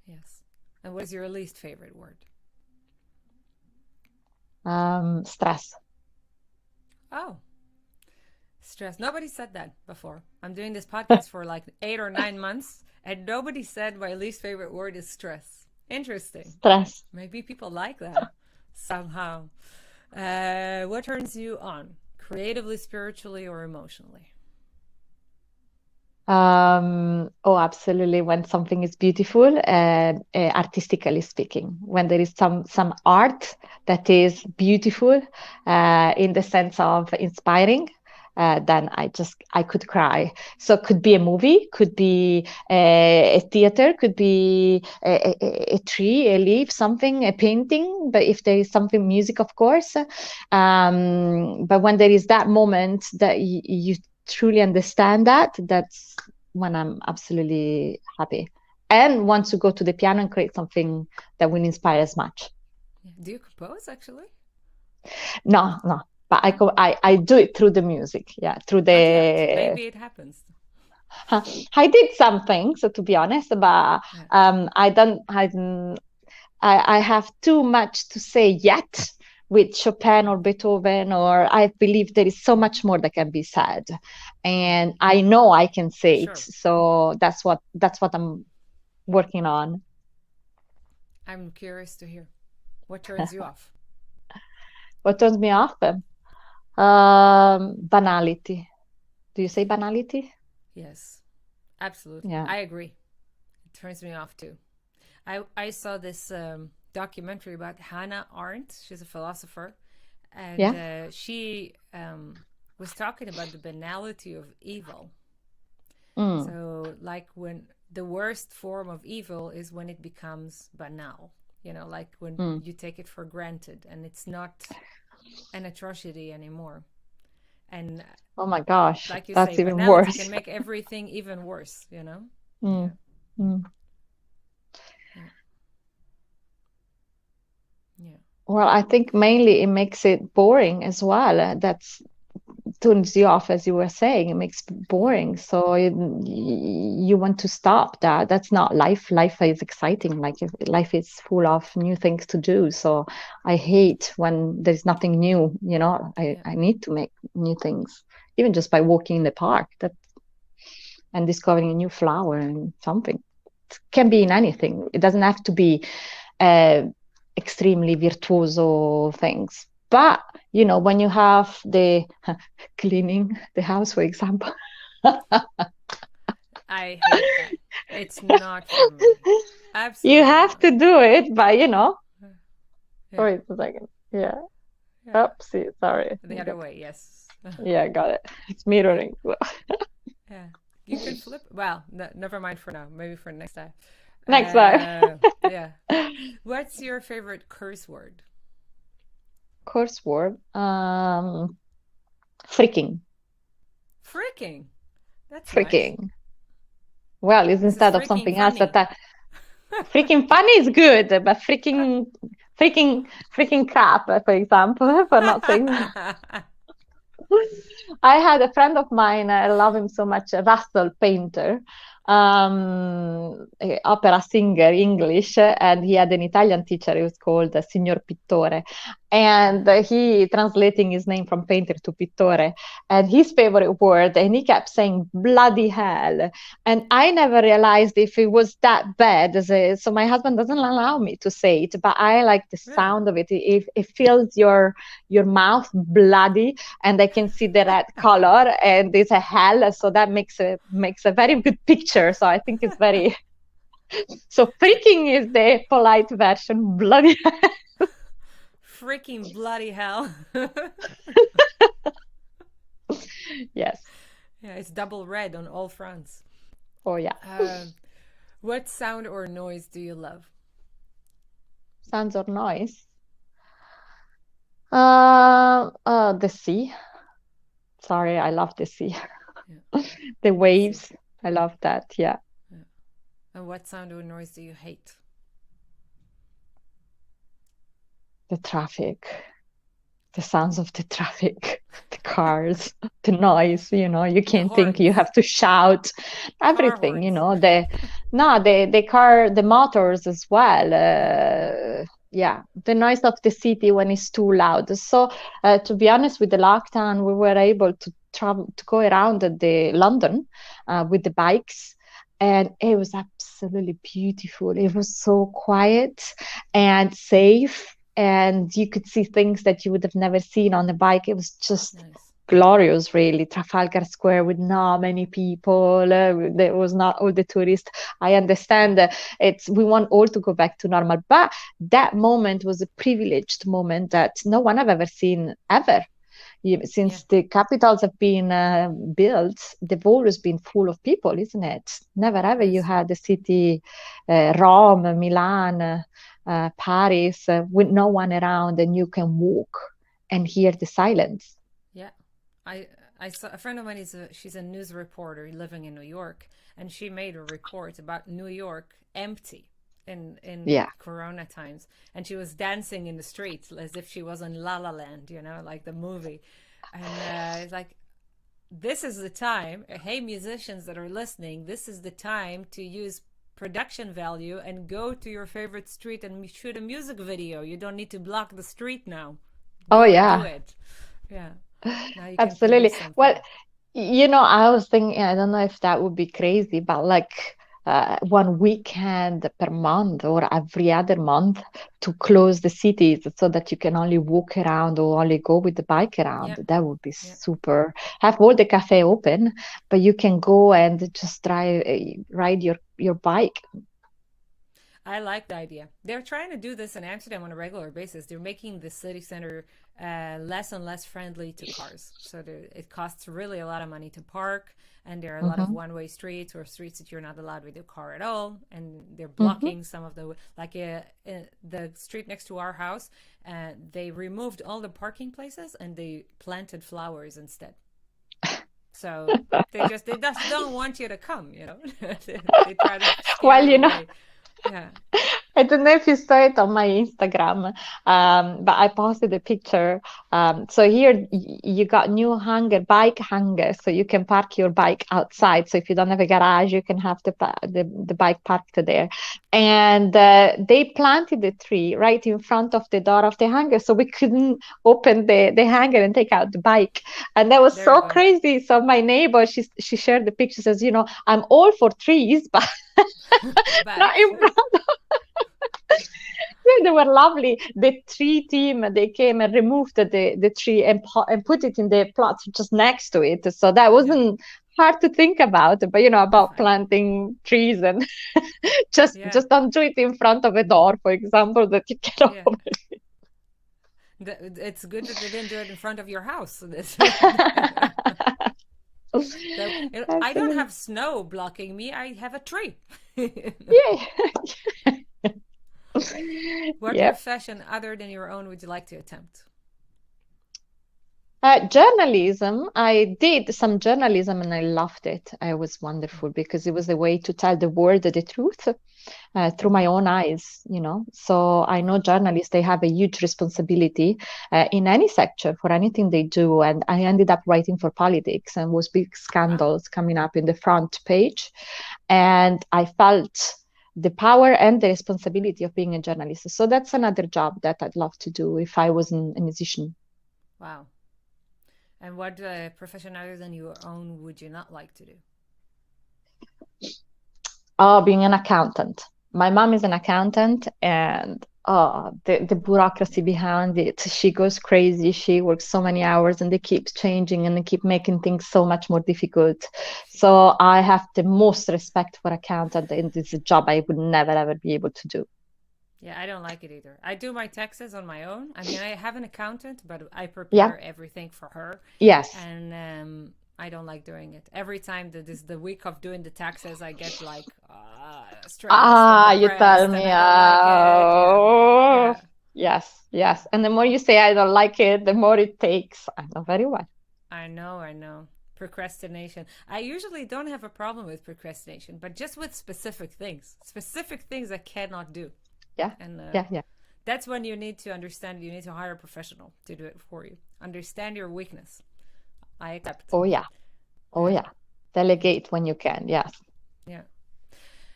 Speaker 1: Yes. And what is your least favorite word?
Speaker 2: Stress.
Speaker 1: Oh, stress. Nobody said that before. I'm doing this podcast for like 8 or 9 months, and nobody said my least favorite word is stress. Interesting.
Speaker 2: Stress.
Speaker 1: Maybe people like that somehow. What turns you on, creatively, spiritually, or emotionally?
Speaker 2: Oh, absolutely. When something is beautiful, artistically speaking, when there is some art that is beautiful, in the sense of inspiring, then I could cry. So it could be a movie, could be a theater, could be a tree, a leaf, something, a painting. But if there is something music, of course. But when there is that moment that you truly understand that, that's when I'm absolutely happy and want to go to the piano and create something that will inspire as much.
Speaker 1: Do you compose actually?
Speaker 2: No, but I do it through the music. Yeah, through
Speaker 1: Not yet.
Speaker 2: the.
Speaker 1: Maybe it happens.
Speaker 2: I did some things, so to be honest, but
Speaker 1: Yeah.
Speaker 2: I don't. I have too much to say yet with Chopin or Beethoven, or I believe there is so much more that can be said,
Speaker 1: Yeah.
Speaker 2: and I know I can say it.
Speaker 1: Sure.
Speaker 2: So that's what I'm working on.
Speaker 1: I'm curious to hear. What turns you off?
Speaker 2: What turns me off? Banality. Do you say banality?
Speaker 1: Yes, absolutely.
Speaker 2: Yeah.
Speaker 1: I agree. It turns me off too. I saw this documentary about Hannah Arendt. She's a philosopher, and
Speaker 2: Yeah.
Speaker 1: she was talking about the banality of evil.
Speaker 2: Mm.
Speaker 1: So, like when the worst form of evil is when it becomes banal. Like when you take it for granted and it's not an atrocity anymore. And
Speaker 2: Oh my gosh,
Speaker 1: like you
Speaker 2: that's
Speaker 1: say,
Speaker 2: even
Speaker 1: banality
Speaker 2: worse.
Speaker 1: can make everything even worse. Yeah.
Speaker 2: Mm. Mm.
Speaker 1: Yeah. Yeah.
Speaker 2: Well, I think mainly it makes it boring as well. That's turns you off, as you were saying. It makes it boring. So you want to stop that. That's not life. Life is exciting. Like life is full of new things to do. So I hate when there's nothing new. I need to make new things, even just by walking in the park. And discovering a new flower and something. It can be in anything. It doesn't have to be extremely virtuoso things. But, when you have the cleaning the house, for example.
Speaker 1: I hate that. It's not for me. Absolutely.
Speaker 2: You have to do it, but,
Speaker 1: Yeah.
Speaker 2: Wait a second. Yeah. Oopsie, sorry.
Speaker 1: The other way, yes.
Speaker 2: Yeah, got it. It's mirroring.
Speaker 1: Yeah. You can flip. Well, never mind for now. Maybe for next time.
Speaker 2: Next time.
Speaker 1: Yeah. What's your favorite curse word?
Speaker 2: Curse word? Freaking.
Speaker 1: Freaking. That's
Speaker 2: freaking.
Speaker 1: Nice.
Speaker 2: Well, it's instead of something else that freaking funny is good, but freaking crap, for example, for not saying. I had a friend of mine, I love him so much, Russell Painter, opera singer, English, and he had an Italian teacher. He was called Signor Pittore, and he translating his name from painter to pittore, and his favorite word, and he kept saying bloody hell, and I never realized if it was that bad. So my husband doesn't allow me to say it, but I like the sound of it. It fills your mouth bloody, and I can see the red color, and it's a hell, so that makes a very good picture. So I think it's very so freaking is the polite version, bloody hell.
Speaker 1: Freaking bloody hell.
Speaker 2: Yes.
Speaker 1: Yeah, it's double red on all fronts.
Speaker 2: Oh yeah.
Speaker 1: What sound or noise do you love?
Speaker 2: Sounds or noise? The sea. Sorry, I love the sea. Yeah. The waves. I love that. Yeah.
Speaker 1: And what sound or noise do you hate?
Speaker 2: The traffic, the sounds of the traffic, the cars, the noise, you can't think, you have to shout, everything, the motors as well. Yeah, the noise of the city when it's too loud. So to be honest, with the lockdown, we were able to go around the London with the bikes. And it was absolutely beautiful. It was so quiet and safe. And you could see things that you would have never seen on the bike. It was just glorious, really. Trafalgar Square with not many people. There was not all the tourists. I understand we want all to go back to normal. But that moment was a privileged moment that no one have ever seen ever. Since the capitals have been built, they've always been full of people, isn't it? Never ever you had a city, Rome, Milan, Paris, with no one around, and you can walk and hear the silence.
Speaker 1: Yeah, I saw a friend of mine. She's a news reporter living in New York, and she made a report about New York empty in Corona times, and she was dancing in the streets as if she was in La La Land, like the movie. And it's like, this is the time. Hey, musicians that are listening, this is the time to use production value and go to your favorite street and shoot a music video. You don't need to block the street now.
Speaker 2: Do
Speaker 1: it. Yeah,
Speaker 2: absolutely. Well, I was thinking, I don't know if that would be crazy, but like one weekend per month or every other month to close the cities so that you can only walk around or only go with the bike around. That would be super. Have all the cafe open, but you can go and just ride your bike.
Speaker 1: I like the idea. They're trying to do this in Amsterdam on a regular basis. They're making the city center less and less friendly to cars. So it costs really a lot of money to park, and there are a lot of one-way streets or streets that you're not allowed with your car at all, and they're blocking some of the the street next to our house. They removed all the parking places and they planted flowers instead. So they just don't want you to come. They try to.
Speaker 2: Well,
Speaker 1: Yeah.
Speaker 2: I don't know if you saw it on my Instagram, but I posted a picture. So here you got new bike hanger, so you can park your bike outside. So if you don't have a garage, you can have the bike parked there. And they planted the tree right in front of the door of the hanger, so we couldn't open the hanger and take out the bike. And that was
Speaker 1: There you
Speaker 2: so
Speaker 1: go.
Speaker 2: crazy. So my neighbor, she shared the picture, says, I'm all for trees, but
Speaker 1: But
Speaker 2: not in front. They were lovely. The tree team, they came and removed the tree and put it in the plot just next to it. So that
Speaker 1: yeah,
Speaker 2: wasn't hard to think about, but about
Speaker 1: fine.
Speaker 2: planting trees and just
Speaker 1: Yeah,
Speaker 2: just don't do it in front of a door, for example, that you can
Speaker 1: yeah.
Speaker 2: open.
Speaker 1: It's good that they didn't do it in front of your house. I don't
Speaker 2: Absolutely.
Speaker 1: have snow blocking me. I have a tree.
Speaker 2: Yeah.
Speaker 1: What
Speaker 2: Yep.
Speaker 1: profession other than your own would you like to attempt?
Speaker 2: Journalism, I did some journalism and I loved it. It was wonderful because it was a way to tell the world the truth through my
Speaker 1: Mm-hmm.
Speaker 2: own eyes. So I know journalists, they have a huge responsibility in any sector for anything they do. And I ended up writing for politics and was big
Speaker 1: Wow.
Speaker 2: scandals coming up in the front page. And I felt the power and the responsibility of being a journalist. So that's another job that I'd love to do if I wasn't a musician.
Speaker 1: Wow. And what profession other than your own would you not like to do?
Speaker 2: Oh, being an accountant. My mom is an accountant, and the bureaucracy
Speaker 1: Yeah.
Speaker 2: behind it. She goes crazy. She works so many hours, and they keep changing and they keep making things so much more difficult. So I have the most respect for accountant, and it's a job I would never ever be able to do.
Speaker 1: Yeah, I don't like it either. I do my taxes on my own. I mean, I have an accountant, but I
Speaker 2: Yeah.
Speaker 1: prepare everything for her,
Speaker 2: Yes.
Speaker 1: and I don't like doing it. Every time that is the week of doing the taxes, I get like stressed and
Speaker 2: Ah, you tell
Speaker 1: depressed, and
Speaker 2: me.
Speaker 1: I don't like it. Yeah,
Speaker 2: Oh,
Speaker 1: yeah,
Speaker 2: yes,
Speaker 1: yeah.
Speaker 2: yes. And the more you say I don't like it, the more it takes. I know very well.
Speaker 1: I know, I know. Procrastination. I usually don't have a problem with procrastination, but just with specific things I cannot do.
Speaker 2: Yeah,
Speaker 1: And
Speaker 2: yeah, yeah.
Speaker 1: that's when you need to understand, you need to hire a professional to do it for you. Understand your weakness. I accept.
Speaker 2: Oh, yeah. Oh,
Speaker 1: Yeah,
Speaker 2: yeah. Delegate when you can. Yes.
Speaker 1: yeah.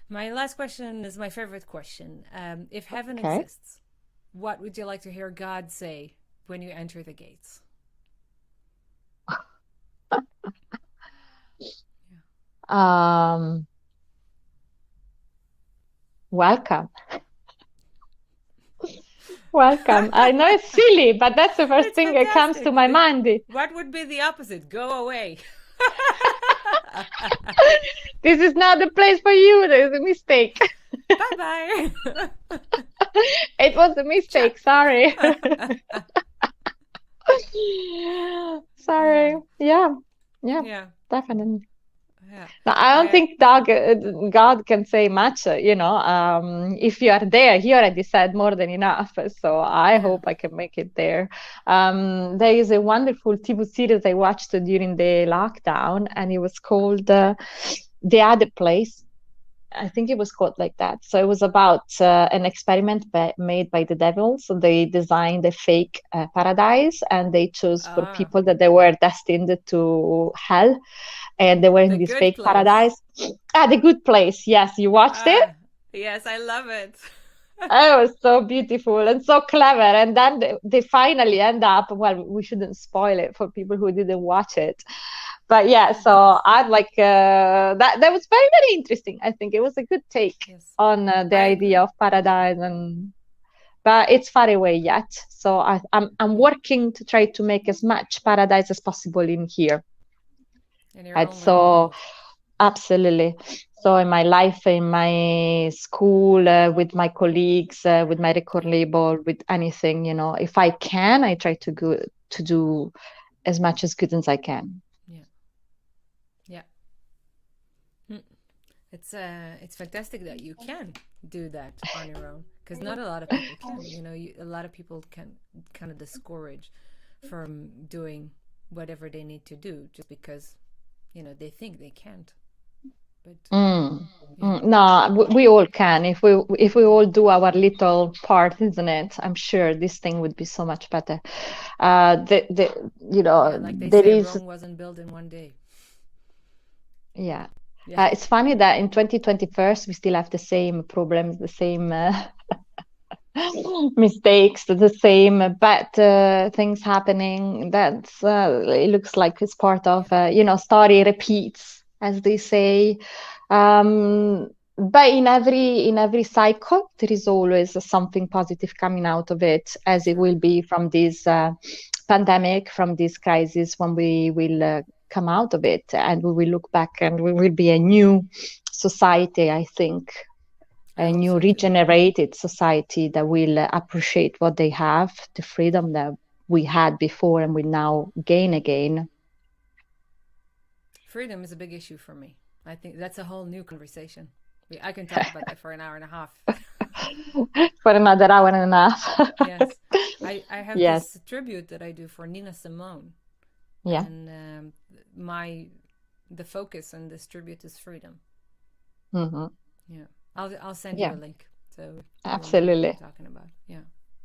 Speaker 1: My last question is my favorite question. If heaven
Speaker 2: Okay.
Speaker 1: exists, what would you like to hear God say when you enter the gates?
Speaker 2: Um, Welcome. Welcome. I know it's silly, but that's the first
Speaker 1: It's
Speaker 2: thing that comes to
Speaker 1: fantastic.
Speaker 2: my mind.
Speaker 1: What would be the opposite? Go away.
Speaker 2: This is not the place for you. There's a mistake.
Speaker 1: Bye bye.
Speaker 2: It was a
Speaker 1: Ciao.
Speaker 2: mistake. Sorry.
Speaker 1: Yeah,
Speaker 2: Sorry. Yeah. Yeah,
Speaker 1: yeah,
Speaker 2: definitely.
Speaker 1: yeah.
Speaker 2: No, I don't
Speaker 1: I
Speaker 2: think God can say much. If you are there, He already said more than enough. So I
Speaker 1: yeah.
Speaker 2: hope I can make it there. There is a wonderful TV series I watched during the lockdown, and it was called The Other Place. I think it was called like that. So it was about an experiment made by the devil. So they designed a fake paradise, and they chose for
Speaker 1: Ah,
Speaker 2: people that they were destined to hell, and they were in
Speaker 1: the
Speaker 2: this
Speaker 1: good
Speaker 2: fake
Speaker 1: place.
Speaker 2: paradise. Ah, the good place. Yes, you watched it.
Speaker 1: Ah, yes, I love it.
Speaker 2: Oh, it was so beautiful and so clever. And then they finally end up. Well, we shouldn't spoil it for people who didn't watch it. But yeah, so
Speaker 1: Fantastic.
Speaker 2: I'd like that. That was very, very interesting. I think it was a good take
Speaker 1: Yes,
Speaker 2: on the
Speaker 1: I
Speaker 2: idea
Speaker 1: agree.
Speaker 2: of paradise, and but it's far away yet. So I'm
Speaker 1: Yeah,
Speaker 2: working to try to make as much paradise as possible in here.
Speaker 1: in your
Speaker 2: Right.
Speaker 1: own little
Speaker 2: So
Speaker 1: world.
Speaker 2: absolutely. So in my life, in my school, with my colleagues, with my record
Speaker 1: Yeah,
Speaker 2: label, with anything, if I can, I try to do as much as good as I can.
Speaker 1: yeah, yeah. Mm. It's fantastic that you can do that on your own because not a lot of people can. A lot of people can kind of discourage from doing whatever they need to do just because they think they can't. But
Speaker 2: Mm.
Speaker 1: yeah,
Speaker 2: No, we all can if we all do our little part, isn't it? I'm sure this thing would be so much better.
Speaker 1: yeah, like they
Speaker 2: There
Speaker 1: say,
Speaker 2: is,
Speaker 1: Rome wasn't built in one day.
Speaker 2: yeah.
Speaker 1: Yeah,
Speaker 2: It's funny that in 2021 we still have the same problems, the same mistakes, the same bad things happening. That's it looks like it's part of story repeats, as they say. But in every cycle, there is always something positive coming out of it, as it
Speaker 1: sure.
Speaker 2: will be from this pandemic, from this crisis, when we will come out of it, and we will look back, and we will be a new society, I think,
Speaker 1: I
Speaker 2: a
Speaker 1: hope
Speaker 2: new
Speaker 1: so too.
Speaker 2: regenerated society that will appreciate what they have, the freedom that we had before and we now gain again.
Speaker 1: Freedom is a big issue for me. I think that's a whole new conversation. I can talk about that for an hour and a half.
Speaker 2: For another hour and a half.
Speaker 1: Yes. I have
Speaker 2: Yes.
Speaker 1: this tribute that I do for Nina Simone.
Speaker 2: Yeah.
Speaker 1: And the focus on this tribute is freedom.
Speaker 2: Mm-hmm.
Speaker 1: Yeah. I'll send
Speaker 2: Yeah.
Speaker 1: you a link. So you'll know what
Speaker 2: Absolutely.
Speaker 1: I'm talking about. Yeah.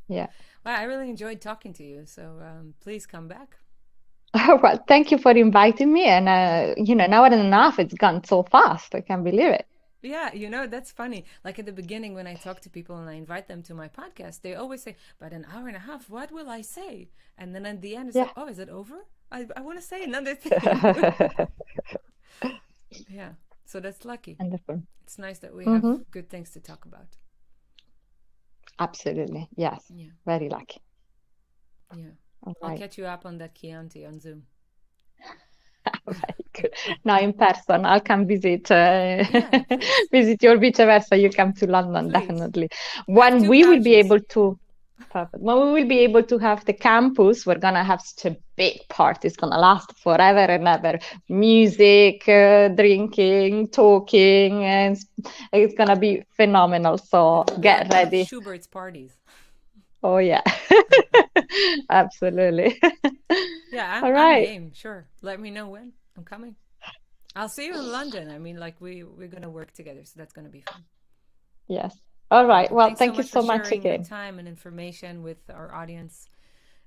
Speaker 2: Yeah.
Speaker 1: Well, I really enjoyed talking to you. So please come back.
Speaker 2: Well, thank you for inviting me. And, an hour and a half, it's gone so fast. I can't believe it.
Speaker 1: Yeah, that's funny. Like at the beginning, when I talk to people and I invite them to my podcast, they always say, "But an hour and a half, what will I say?" And then at the end, it's
Speaker 2: Yeah.
Speaker 1: like, "Oh, is it over? I want to say another thing." Yeah, so that's lucky.
Speaker 2: Wonderful.
Speaker 1: It's nice that we have
Speaker 2: Mm-hmm.
Speaker 1: good things to talk about.
Speaker 2: Absolutely. Yes.
Speaker 1: Yeah,
Speaker 2: Very lucky.
Speaker 1: yeah.
Speaker 2: All
Speaker 1: I'll
Speaker 2: right.
Speaker 1: catch you up on that Chianti on Zoom.
Speaker 2: Very good. Now in person, I'll come visit
Speaker 1: Yeah, please,
Speaker 2: visit you, or vice versa. You come to London,
Speaker 1: please.
Speaker 2: definitely.
Speaker 1: I have
Speaker 2: When
Speaker 1: two
Speaker 2: we will be
Speaker 1: couches.
Speaker 2: able to, perfect. When we will be able to have the campus, we're gonna have such a big party. It's gonna last forever and ever. Music, drinking, talking, and it's gonna be phenomenal. So
Speaker 1: It will be like
Speaker 2: get
Speaker 1: one of
Speaker 2: ready.
Speaker 1: Schubert's parties.
Speaker 2: Oh yeah, absolutely.
Speaker 1: Yeah,
Speaker 2: All
Speaker 1: I'm
Speaker 2: right.
Speaker 1: game. Sure, let me know when I'm coming. I'll see you in London. I mean, like we're gonna work together, so that's gonna be fun.
Speaker 2: Yes. All
Speaker 1: Yeah.
Speaker 2: right. Well,
Speaker 1: Thanks so
Speaker 2: thank you
Speaker 1: much for
Speaker 2: so much
Speaker 1: sharing your
Speaker 2: again.
Speaker 1: time and information with our audience.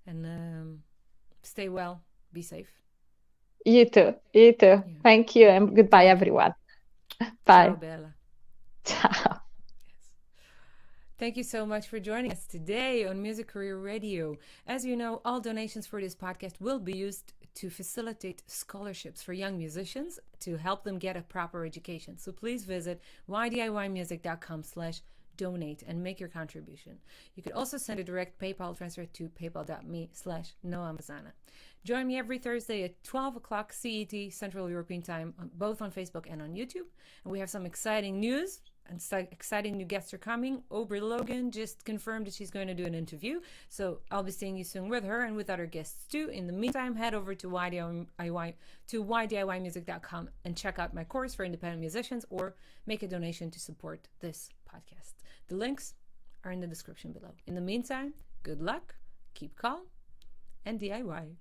Speaker 1: And stay well. Be safe.
Speaker 2: You too. You too.
Speaker 1: Yeah.
Speaker 2: Thank you and goodbye,
Speaker 1: Thank you.
Speaker 2: everyone.
Speaker 1: Ciao,
Speaker 2: Bye.
Speaker 1: Bella.
Speaker 2: Ciao.
Speaker 1: Yes. Thank you so much for joining us today on Music Career Radio. As you know, all donations for this podcast will be used to facilitate scholarships for young musicians to help them get a proper education. So please visit ydiymusic.com/donate and make your contribution. You could also send a direct PayPal transfer to paypal.me/noamazana. Join me every Thursday at 12 o'clock CET, Central European Time, both on Facebook and on YouTube. And we have some exciting news and exciting new guests are coming. Aubrey Logan just confirmed that she's going to do an interview. So I'll be seeing you soon with her and with other guests too. In the meantime, head over to ydiymusic.com and check out my course for independent musicians or make a donation to support this podcast. The links are in the description below. In the meantime, good luck, keep calm, and DIY.